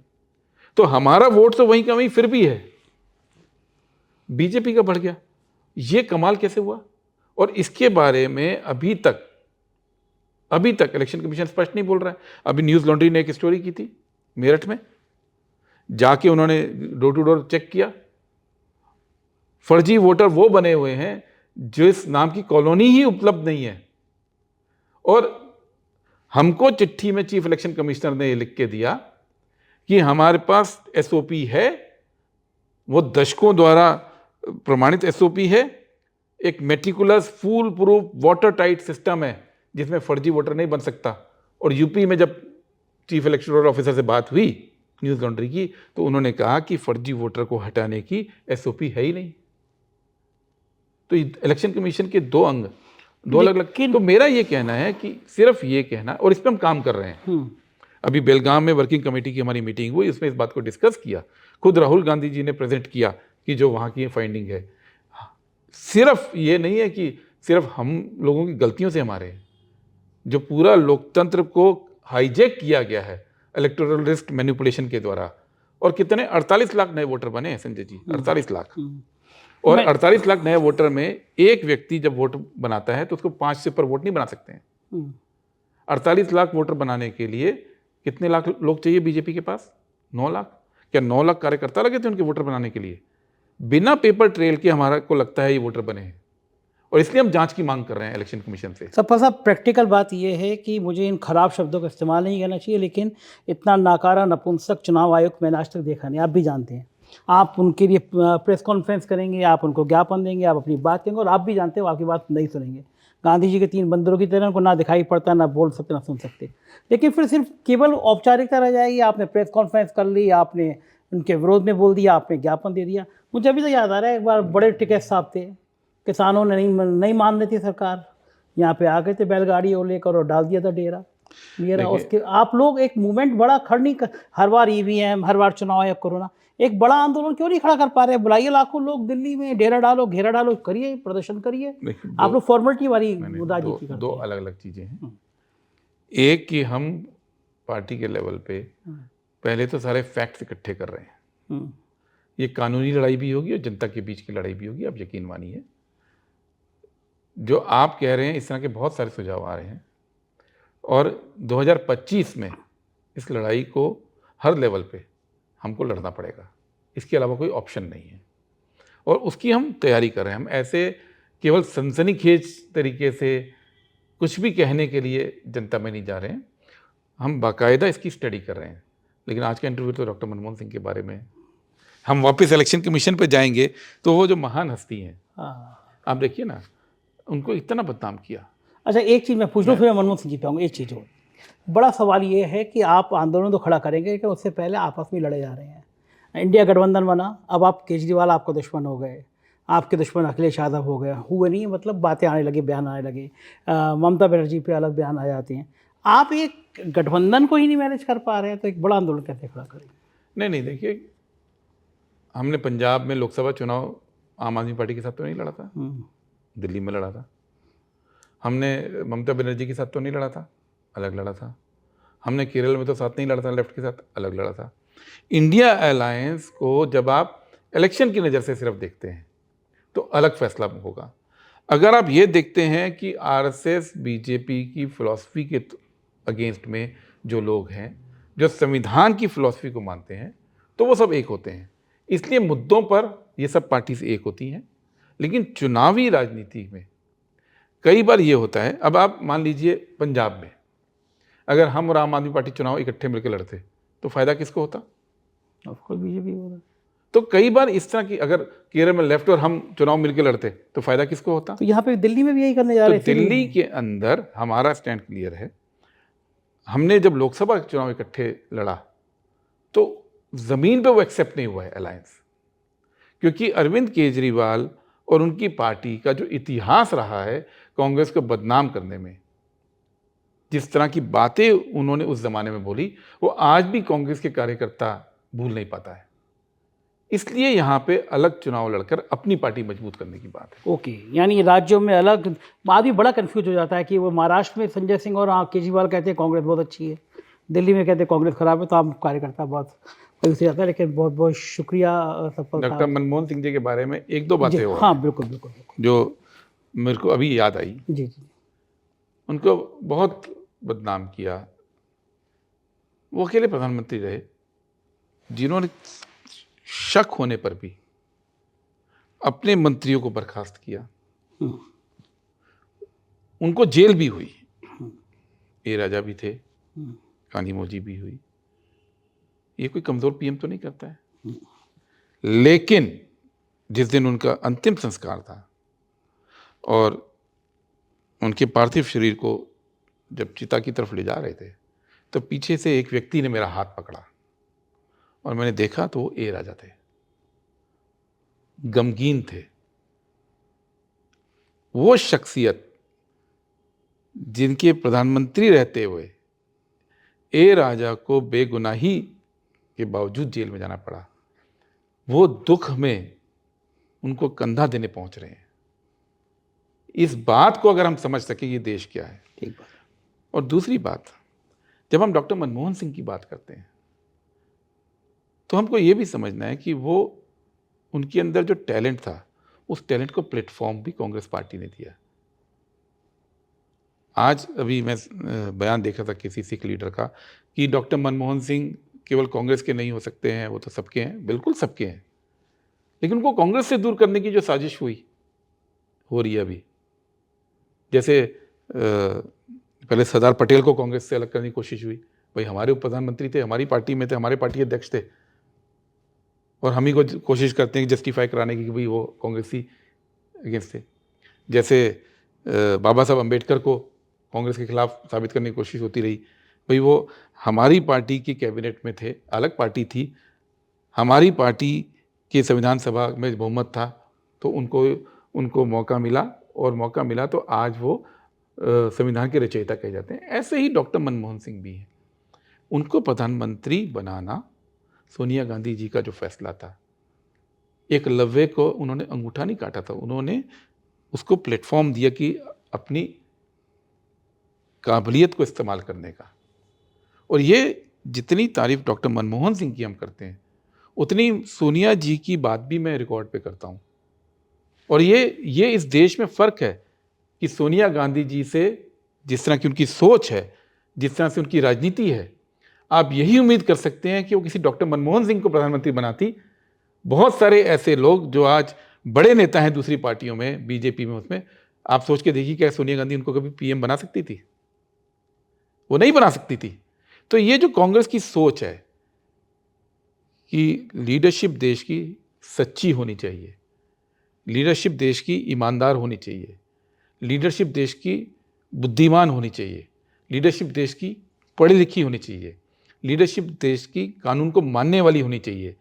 [SPEAKER 2] तो हमारा वोट तो वहीं का वहीं फिर भी है, बीजेपी का बढ़ गया। ये कमाल कैसे हुआ? और इसके बारे में अभी तक इलेक्शन कमीशन स्पष्ट नहीं बोल रहा है। अभी न्यूज़ लॉन्ड्री ने एक स्टोरी की थी मेरठ में, जाके उन्होंने डोर टू डोर चेक किया, फर्जी वोटर वो बने हुए हैं जिस नाम की कॉलोनी ही उपलब्ध नहीं है। और हमको चिट्ठी में चीफ इलेक्शन कमिश्नर ने ये लिख के दिया कि हमारे पास एसओपी है, वो दशकों द्वारा प्रमाणित एसओपी है, एक मेटिकुलस फूल प्रूफ वाटर टाइट सिस्टम है जिसमें फर्जी वोटर नहीं बन सकता। और यूपी में जब चीफ इलेक्टोरल ऑफिसर से बात हुई न्यूज़ लॉन्ड्री की, तो उन्होंने कहा कि फर्जी वोटर को हटाने की एसओपी है ही नहीं। तो इलेक्शन कमीशन के दो अलग अलग। तो मेरा ये कहना है कि सिर्फ ये कहना, और इस पर हम काम कर रहे हैं। अभी बेलगाम में वर्किंग कमेटी की हमारी मीटिंग हुई, इसमें इस बात को डिस्कस किया। खुद राहुल गांधी जी ने प्रेजेंट किया कि जो वहाँ की फाइंडिंग है, सिर्फ ये नहीं है कि सिर्फ हम लोगों की गलतियों से हमारे, जो पूरा लोकतंत्र को हाईजैक किया गया है इलेक्टोरल रिस्क मैनिपुलेशन के द्वारा। और कितने 48 लाख नए वोटर बने हैं संजय जी, 48 लाख। और 48 लाख नए वोटर में एक व्यक्ति जब वोट बनाता है तो उसको 5 से ऊपर वोट नहीं बना सकते हैं। 48 लाख वोटर बनाने के लिए कितने लाख लोग चाहिए बीजेपी के पास? 9 लाख। क्या 9 लाख कार्यकर्ता लगे थे उनके वोटर बनाने के लिए? बिना पेपर ट्रेल के हमारा को लगता है ये वोटर बने हैं, और इसलिए हम जांच की मांग कर रहे हैं इलेक्शन कमीशन से।
[SPEAKER 1] सबका सब प्रैक्टिकल बात यह है कि मुझे इन खराब शब्दों का इस्तेमाल नहीं करना चाहिए, लेकिन इतना नाकारा नपुंसक चुनाव आयोग मैंने आज तक देखा नहीं। आप भी जानते हैं, आप उनके लिए प्रेस कॉन्फ्रेंस करेंगे, आप उनको ज्ञापन देंगे, आप अपनी बात करेंगे, और आप भी जानते हो आपकी बात नहीं सुनेंगे। गांधी जी के 3 बंदरों की तरह उनको ना दिखाई पड़ता, ना बोल सकते, ना सुन सकते। लेकिन फिर सिर्फ केवल औपचारिकता रह जाएगी। आपने प्रेस कॉन्फ्रेंस कर ली, आपने उनके विरोध में बोल दिया, आपने ज्ञापन दे दिया। मुझे अभी तो याद आ रहा है, एक बार बड़े टिकैत साहब थे, किसानों ने नहीं मान रही थी सरकार, यहाँ पे आ गए थे बैलगाड़ी और लेकर और डाल दिया था डेरा। ये रहा उसके, आप लोग एक मूवमेंट बड़ा खड़ नहीं कर, हर बार ईवीएम, हर बार चुनाव आयोग, कोरोना, एक बड़ा आंदोलन क्यों नहीं खड़ा कर पा रहे? बुलाइए लाखों लोग दिल्ली में, डेरा डालो, घेरा डालो, करिए, प्रदर्शन करिए। आप लोग फॉर्मेलिटी वाली राजनीति करते हैं।
[SPEAKER 2] दो अलग अलग चीज़ें हैं। एक कि हम पार्टी के लेवल पे पहले तो सारे फैक्ट्स इकट्ठे कर रहे हैं।
[SPEAKER 1] हम्म,
[SPEAKER 2] ये कानूनी लड़ाई भी होगी और जनता के बीच की लड़ाई भी होगी, आप यकीन मानिए। जो आप कह रहे हैं इस तरह के बहुत सारे सुझाव आ रहे हैं और 2025 में इस लड़ाई को हर लेवल पे हमको लड़ना पड़ेगा, इसके अलावा कोई ऑप्शन नहीं है और उसकी हम तैयारी कर रहे हैं। हम ऐसे केवल सनसनीखेज तरीके से कुछ भी कहने के लिए जनता में नहीं जा रहे हैं, हम बाकायदा इसकी स्टडी कर रहे हैं। लेकिन आज का इंटरव्यू तो डॉक्टर मनमोहन सिंह के बारे में है। हम वापस इलेक्शन कमीशन पे जाएंगे तो वो जो महान हस्ती हैं,
[SPEAKER 1] हाँ।
[SPEAKER 2] आप देखिए ना, उनको इतना बदनाम किया।
[SPEAKER 1] अच्छा, एक चीज़ मैं पूछ लूँ, फिर मैं मनमोहन सिंह जी पे आऊँगा। एक चीज़ और बड़ा सवाल ये है कि आप आंदोलन तो खड़ा करेंगे, लेकिन उससे पहले आपस में लड़े जा रहे हैं। इंडिया गठबंधन बना, अब आप केजरीवाल आपका दुश्मन हो गए, आपके दुश्मन अखिलेश यादव हो गए, हुए नहीं, मतलब बातें आने लगी, बयान आने लगे, ममता बनर्जी पे अलग बयान आ जाते हैं। आप एक गठबंधन को ही नहीं मैनेज कर पा रहे हैं, तो एक बड़ा आंदोलन कैसे खड़ा करेंगे?
[SPEAKER 2] नहीं, देखिए, हमने पंजाब में लोकसभा चुनाव आम आदमी पार्टी के साथ तो नहीं लड़ा था, दिल्ली में लड़ा था। हमने ममता बनर्जी के साथ तो नहीं लड़ा था, अलग लड़ा था। हमने केरल में तो साथ नहीं लड़ा था, लेफ्ट के साथ अलग लड़ा था। इंडिया अलायंस को जब आप इलेक्शन की नज़र से सिर्फ देखते हैं तो अलग फैसला होगा। अगर आप ये देखते हैं कि आरएसएस बीजेपी की फ़िलॉसफी के अगेंस्ट में जो लोग हैं, जो संविधान की फ़िलॉसफी को मानते हैं, तो वो सब एक होते हैं। इसलिए मुद्दों पर ये सब पार्टी से एक होती हैं। लेकिन चुनावी राजनीति में कई बार ये होता है, अब आप मान लीजिए पंजाब में अगर हम और आम आदमी पार्टी चुनाव इकट्ठे मिलकर लड़ते तो फ़ायदा किसको होता?
[SPEAKER 1] ऑफकोर्स बीजेपी हो रहा है।
[SPEAKER 2] तो कई बार इस तरह की, अगर केरल में लेफ्ट और हम चुनाव मिलकर लड़ते तो फ़ायदा किसको होता?
[SPEAKER 1] तो यहाँ पे दिल्ली में भी यही करने जा
[SPEAKER 2] तो
[SPEAKER 1] रहे हैं।
[SPEAKER 2] दिल्ली के अंदर हमारा स्टैंड क्लियर है। हमने जब लोकसभा चुनाव इकट्ठे लड़ा तो ज़मीन पे वो एक्सेप्ट नहीं हुआ है अलायंस, क्योंकि अरविंद केजरीवाल और उनकी पार्टी का जो इतिहास रहा है कांग्रेस को बदनाम करने में, जिस तरह की बातें उन्होंने उस ज़माने में बोली, वो आज भी कांग्रेस के कार्यकर्ता भूल नहीं पाता है। इसलिए यहाँ पे अलग चुनाव लड़कर अपनी पार्टी मजबूत करने की बात है।
[SPEAKER 1] ओके, यानी राज्यों में अलग। आदमी बड़ा कंफ्यूज हो जाता है कि वो महाराष्ट्र में संजय सिंह और केजरीवाल कहते हैं कांग्रेस बहुत अच्छी है, दिल्ली में कहते हैं कांग्रेस खराब है, तो आप कार्यकर्ता बहुत कंफ्यूज हो जाता है। लेकिन बहुत बहुत शुक्रिया सबका।
[SPEAKER 2] डॉक्टर मनमोहन सिंह जी के बारे में एक दो बातें और
[SPEAKER 1] हाँ, बिल्कुल बिल्कुल बिल्कुल,
[SPEAKER 2] जो मेरे को अभी याद आई।
[SPEAKER 1] जी जी।
[SPEAKER 2] उनको बहुत बदनाम किया। वो अकेले प्रधानमंत्री रहे जिन्होंने शक होने पर भी अपने मंत्रियों को बर्खास्त किया। उनको जेल भी हुई। ए राजा भी थे, कानीमोजी भी हुई। ये कोई कमज़ोर पीएम तो नहीं करता है। लेकिन जिस दिन उनका अंतिम संस्कार था और उनके पार्थिव शरीर को जब चिता की तरफ ले जा रहे थे, तो पीछे से एक व्यक्ति ने मेरा हाथ पकड़ा और मैंने देखा तो वो ए राजा थे, गमगीन थे। वो शख्सियत जिनके प्रधानमंत्री रहते हुए ए राजा को बेगुनाही के बावजूद जेल में जाना पड़ा, वो दुख में उनको कंधा देने पहुंच रहे हैं। इस बात को अगर हम समझ सकें ये देश क्या है।
[SPEAKER 1] ठीक बात।
[SPEAKER 2] और दूसरी बात, जब हम डॉक्टर मनमोहन सिंह की बात करते हैं तो हमको ये भी समझना है कि वो, उनके अंदर जो टैलेंट था, उस टैलेंट को प्लेटफॉर्म भी कांग्रेस पार्टी ने दिया। आज अभी मैं बयान देखा था किसी सिख लीडर का कि डॉक्टर मनमोहन सिंह केवल कांग्रेस के नहीं हो सकते हैं, वो तो सबके हैं। बिल्कुल सबके हैं, लेकिन उनको कांग्रेस से दूर करने की जो साजिश हो रही है अभी, जैसे पहले सरदार पटेल को कांग्रेस से अलग करने की कोशिश हुई। भाई हमारे उप प्रधानमंत्री थे, हमारी पार्टी में थे, हमारे पार्टी अध्यक्ष थे, और हम ही को कोशिश करते हैं जस्टिफाई कराने की कि भाई वो कांग्रेसी अगेंस्ट थे। जैसे बाबा साहब अम्बेडकर को कांग्रेस के खिलाफ साबित करने की कोशिश होती रही। भाई वो हमारी पार्टी की कैबिनेट में थे, अलग पार्टी थी, हमारी पार्टी के संविधान सभा में बहुमत था, तो उनको मौका मिला, और मौका मिला तो आज वो संविधान के रचयिता कहे जाते हैं। ऐसे ही डॉक्टर मनमोहन सिंह भी हैं। उनको प्रधानमंत्री बनाना सोनिया गांधी जी का जो फैसला था, एकलव्य को उन्होंने अंगूठा नहीं काटा था, उन्होंने उसको प्लेटफॉर्म दिया कि अपनी काबिलियत को इस्तेमाल करने का। और ये जितनी तारीफ डॉक्टर मनमोहन सिंह की हम करते हैं, उतनी सोनिया जी की बात भी मैं रिकॉर्ड पे करता हूँ। और ये इस देश में फ़र्क है कि सोनिया गांधी जी से जिस तरह की उनकी सोच है, जिस तरह से उनकी राजनीति है, आप यही उम्मीद कर सकते हैं कि वो किसी डॉक्टर मनमोहन सिंह को प्रधानमंत्री बनाती। बहुत सारे ऐसे लोग जो आज बड़े नेता हैं दूसरी पार्टियों में, बीजेपी में, उसमें आप सोच के देखिए क्या सोनिया गांधी उनको कभी पीएम बना सकती थी? वो नहीं बना सकती थी। तो ये जो कांग्रेस की सोच है कि लीडरशिप देश की सच्ची होनी चाहिए, लीडरशिप देश की ईमानदार होनी चाहिए, लीडरशिप देश की बुद्धिमान होनी चाहिए, लीडरशिप देश की पढ़ी लिखी होनी चाहिए, लीडरशिप देश की कानून को मानने वाली होनी चाहिए।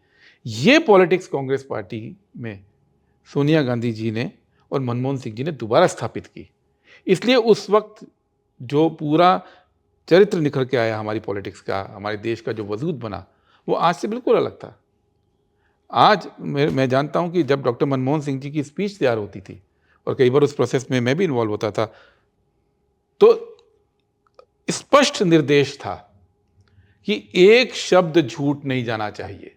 [SPEAKER 2] ये पॉलिटिक्स कांग्रेस पार्टी में सोनिया गांधी जी ने और मनमोहन सिंह जी ने दोबारा स्थापित की। इसलिए उस वक्त जो पूरा चरित्र निखर के आया हमारी पॉलिटिक्स का, हमारे देश का जो वजूद बना, वो आज से बिल्कुल अलग था। आज मैं जानता हूं कि जब डॉक्टर मनमोहन सिंह जी की स्पीच तैयार होती थी, और कई बार उस प्रोसेस में मैं भी इन्वॉल्व होता था, तो स्पष्ट निर्देश था कि एक शब्द झूठ नहीं जाना चाहिए,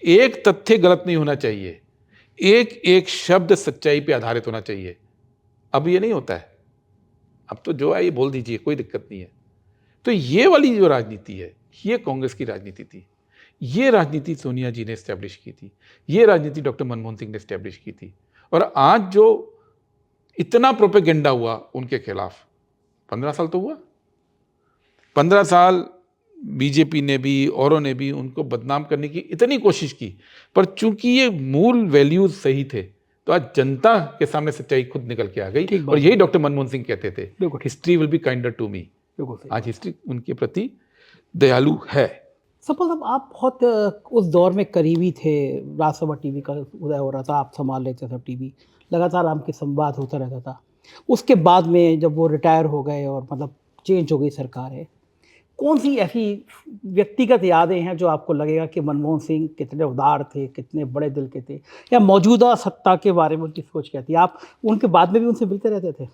[SPEAKER 2] एक तथ्य गलत नहीं होना चाहिए, एक एक शब्द सच्चाई पे आधारित होना चाहिए। अब ये नहीं होता है। अब तो जो है ये बोल दीजिए, कोई दिक्कत नहीं है। तो ये वाली जो राजनीति है, ये कांग्रेस की राजनीति थी। ये राजनीति सोनिया जी ने एस्टैब्लिश की थी, ये राजनीति डॉक्टर मनमोहन सिंह ने एस्टैब्लिश की थी। और आज जो इतना प्रोपेगेंडा हुआ उनके खिलाफ, 15 साल तो हुआ, 15 साल बीजेपी ने भी, औरों ने भी उनको बदनाम करने की इतनी कोशिश की, पर चूंकि ये मूल वैल्यूज सही थे, तो आज जनता के सामने सच्चाई खुद निकल के आ गई। और यही डॉक्टर मनमोहन सिंह कहते थे, history will be kinder to me. आज हिस्ट्री उनके प्रति दयालु है।
[SPEAKER 1] सपोज अब आप बहुत उस दौर में करीबी थे, राज्यसभा टीवी का उदय हो रहा था, आप संभाल लेते थे टीवी, लगातार आपके संवाद होता रहता था। उसके बाद में जब वो रिटायर हो गए और मतलब चेंज हो गई सरकार है, कौन सी ऐसी व्यक्तिगत यादें हैं जो आपको लगेगा कि मनमोहन सिंह कितने उदार थे, कितने बड़े दिल के थे, या मौजूदा सत्ता के बारे में उनकी सोच क्या थी? आप उनके बाद में भी उनसे मिलते रहते थे?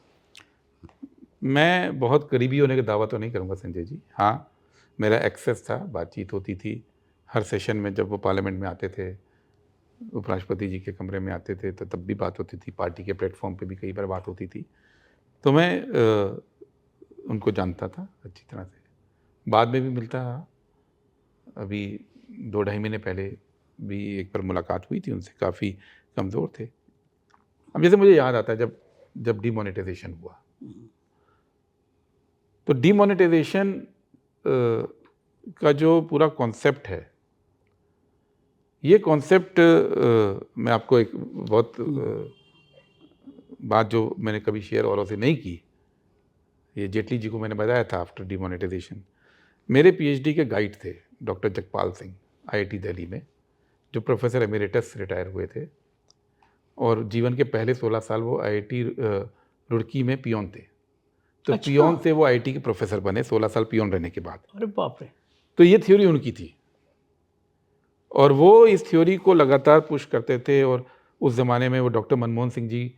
[SPEAKER 2] मैं बहुत करीबी होने का दावा तो नहीं करूँगा संजय जी। हाँ, मेरा एक्सेस था, बातचीत होती थी हर सेशन में। जब वो पार्लियामेंट में आते थे, उपराष्ट्रपति जी के कमरे में आते थे, तो तब भी बात होती थी। पार्टी के प्लेटफॉर्म पे भी कई बार बात होती थी। तो मैं उनको जानता था अच्छी तरह से, बाद में भी मिलता रहा। अभी 2-2.5 महीने पहले भी एक बार मुलाकात हुई थी उनसे, काफ़ी कमज़ोर थे। अब जैसे मुझे याद आता है जब डीमोनेटाइजेशन हुआ, तो डीमोनेटाइजेशन का जो पूरा कॉन्सेप्ट है, ये कॉन्सेप्ट मैं आपको एक बहुत बात जो मैंने कभी शेयर औरों से नहीं की, ये जेटली जी को मैंने बताया था आफ्टर डीमोनेटाइजेशन। मेरे पीएचडी के गाइड थे डॉक्टर जगपाल सिंह, आईआईटी दिल्ली में, जो प्रोफेसर एमिरेटस रिटायर हुए थे, और जीवन के पहले 16 साल वो आईआईटी रुड़की में पियोन थे। तो
[SPEAKER 1] अच्छा।
[SPEAKER 2] पियोन से वो आईआईटी के प्रोफेसर बने 16 साल पियोन रहने के बाद।
[SPEAKER 1] अरे बाप रे!
[SPEAKER 2] तो ये थ्योरी उनकी थी, और वो इस थ्योरी को लगातार पुश करते थे। और उस ज़माने में वो डॉक्टर मनमोहन सिंह जी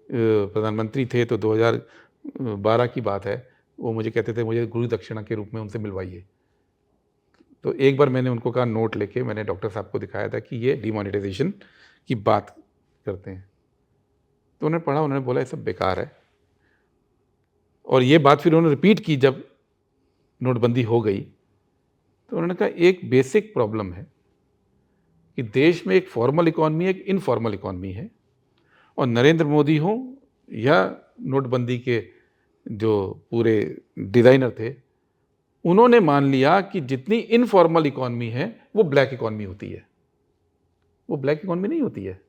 [SPEAKER 2] प्रधानमंत्री थे, तो 2012 की बात है, वो मुझे कहते थे मुझे गुरु दक्षिणा के रूप में उनसे मिलवाइए। तो एक बार मैंने उनको कहा, नोट लेके मैंने डॉक्टर साहब को दिखाया था कि ये डीमोनेटाइजेशन की बात करते हैं। तो उन्होंने पढ़ा, उन्होंने बोला ये सब बेकार है। और ये बात फिर उन्होंने रिपीट की जब नोटबंदी हो गई। तो उन्होंने कहा एक बेसिक प्रॉब्लम है कि देश में एक फॉर्मल इकॉनमी, एक इनफॉर्मल इकॉनमी है, और नरेंद्र मोदी हो या नोटबंदी के जो पूरे डिज़ाइनर थे, उन्होंने मान लिया कि जितनी इनफॉर्मल इकॉनमी है वो ब्लैक इकॉनमी होती है। वो ब्लैक इकॉनमी नहीं होती है,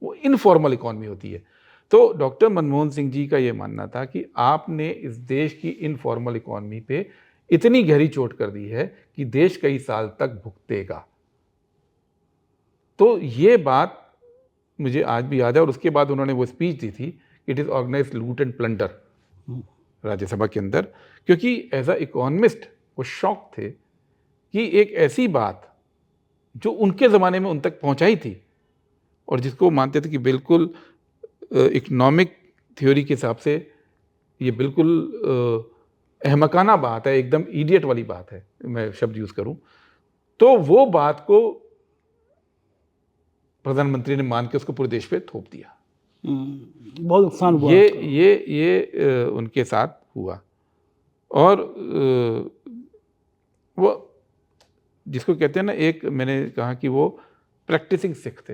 [SPEAKER 2] वो इनफॉर्मल इकॉनमी होती है। तो डॉक्टर मनमोहन सिंह जी का ये मानना था कि आपने इस देश की इनफॉर्मल इकॉनमी पे इतनी गहरी चोट कर दी है कि देश कई साल तक भुगतेगा। तो ये बात मुझे आज भी याद है। और उसके बाद उन्होंने वो स्पीच दी थी, इट इज़ ऑर्गेनाइज्ड लूट एंड प्लंडर, राज्यसभा के अंदर, क्योंकि एज अ इकोनॉमिस्ट वो शॉक थे कि एक ऐसी बात जो उनके ज़माने में उन तक पहुंचाई थी, और जिसको मानते थे कि बिल्कुल इकोनॉमिक थ्योरी के हिसाब से ये बिल्कुल अहमकाना बात है, एकदम इडियट वाली बात है, मैं शब्द यूज़ करूं, तो वो बात को प्रधानमंत्री ने मान के उसको पूरे देश पे थोप दिया।
[SPEAKER 1] बहुत नुकसान हुआ।
[SPEAKER 2] ये उनके साथ हुआ। और वो जिसको कहते हैं ना, एक मैंने कहा कि वो प्रैक्टिसिंग सिख थे,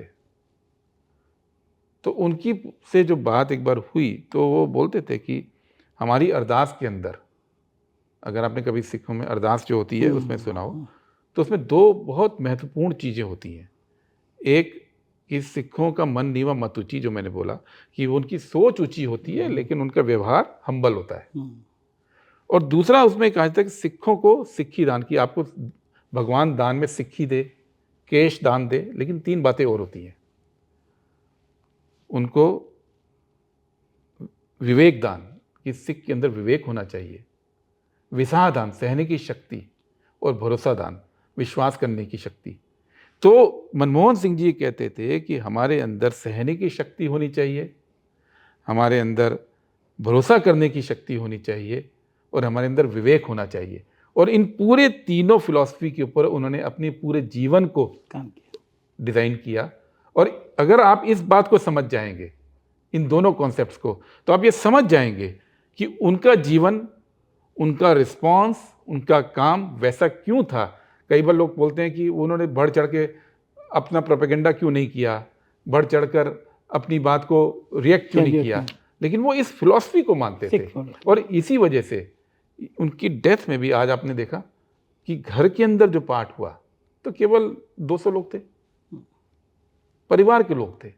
[SPEAKER 2] तो उनकी से जो बात एक बार हुई तो वो बोलते थे कि हमारी अरदास के अंदर, अगर आपने कभी सिखों में अरदास जो होती है उसमें सुना हो, तो उसमें दो बहुत महत्वपूर्ण चीज़ें होती हैं। एक कि सिखों का मन नीवा मत ऊंची, जो मैंने बोला कि उनकी सोच ऊंची होती है लेकिन उनका व्यवहार हम्बल होता है। और दूसरा उसमें कहा जाता है कि सिखों को सिक्खी दान की, आपको भगवान दान में सिक्खी दे, केश दान दे, लेकिन 3 बातें और होती हैं। उनको विवेक दान, कि सिख के अंदर विवेक होना चाहिए, विसाह दान सहने की शक्ति, और भरोसा दान विश्वास करने की शक्ति। तो मनमोहन सिंह जी कहते थे कि हमारे अंदर सहने की शक्ति होनी चाहिए, हमारे अंदर भरोसा करने की शक्ति होनी चाहिए, और हमारे अंदर विवेक होना चाहिए। और इन पूरे तीनों फिलॉसफी के ऊपर उन्होंने अपने पूरे जीवन को
[SPEAKER 1] काम किया,
[SPEAKER 2] डिज़ाइन किया। और अगर आप इस बात को समझ जाएंगे, इन दोनों कॉन्सेप्ट्स को, तो आप ये समझ जाएंगे कि उनका जीवन, उनका रिस्पॉन्स, उनका काम वैसा क्यों था। कई बार लोग बोलते हैं कि उन्होंने बढ़ चढ़ के अपना प्रोपेगेंडा क्यों नहीं किया, बढ़ चढ़कर अपनी बात को रिएक्ट क्यों नहीं किया, लेकिन वो इस फिलॉसफी को मानते थे। और इसी वजह से उनकी डेथ में भी आज आपने देखा कि घर के अंदर जो पाठ हुआ तो केवल 200 लोग थे, परिवार के लोग थे।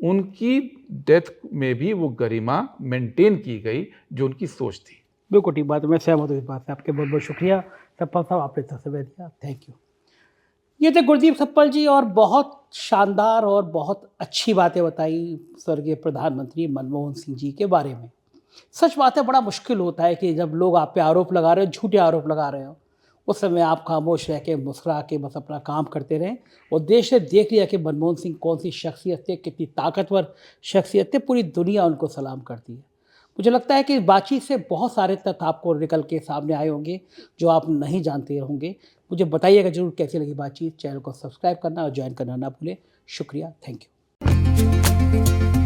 [SPEAKER 2] उनकी डेथ में भी वो गरिमा मेंटेन की गई जो उनकी सोच थी।
[SPEAKER 1] बिल्कुल ठीक बात है, मैं सहमत हूँ इस बात से। आपके बहुत बहुत शुक्रिया सप्पल साहब, आपने इतना समय दिया, थैंक यू। ये थे गुरदीप सप्पल जी, और बहुत शानदार और बहुत अच्छी बातें बताई स्वर्गीय प्रधानमंत्री मनमोहन सिंह जी के बारे में। सच बात है, बड़ा मुश्किल होता है कि जब लोग आप पे आरोप लगा रहे हो, झूठे आरोप लगा रहे हो, उस समय आप खामोश रह के मुस्कुरा के बस अपना काम करते रहें। और देश ने देख लिया कि मनमोहन सिंह कौन सी शख्सियत थे, कितनी ताकतवर शख्सियत थे, पूरी दुनिया उनको सलाम करती है। मुझे लगता है कि इस बातचीत से बहुत सारे तथ्य आपको निकल के सामने आए होंगे जो आप नहीं जानते होंगे। मुझे बताइएगा जरूर कैसी लगी बातचीत। चैनल को सब्सक्राइब करना और ज्वाइन करना ना भूलें। शुक्रिया, थैंक यू।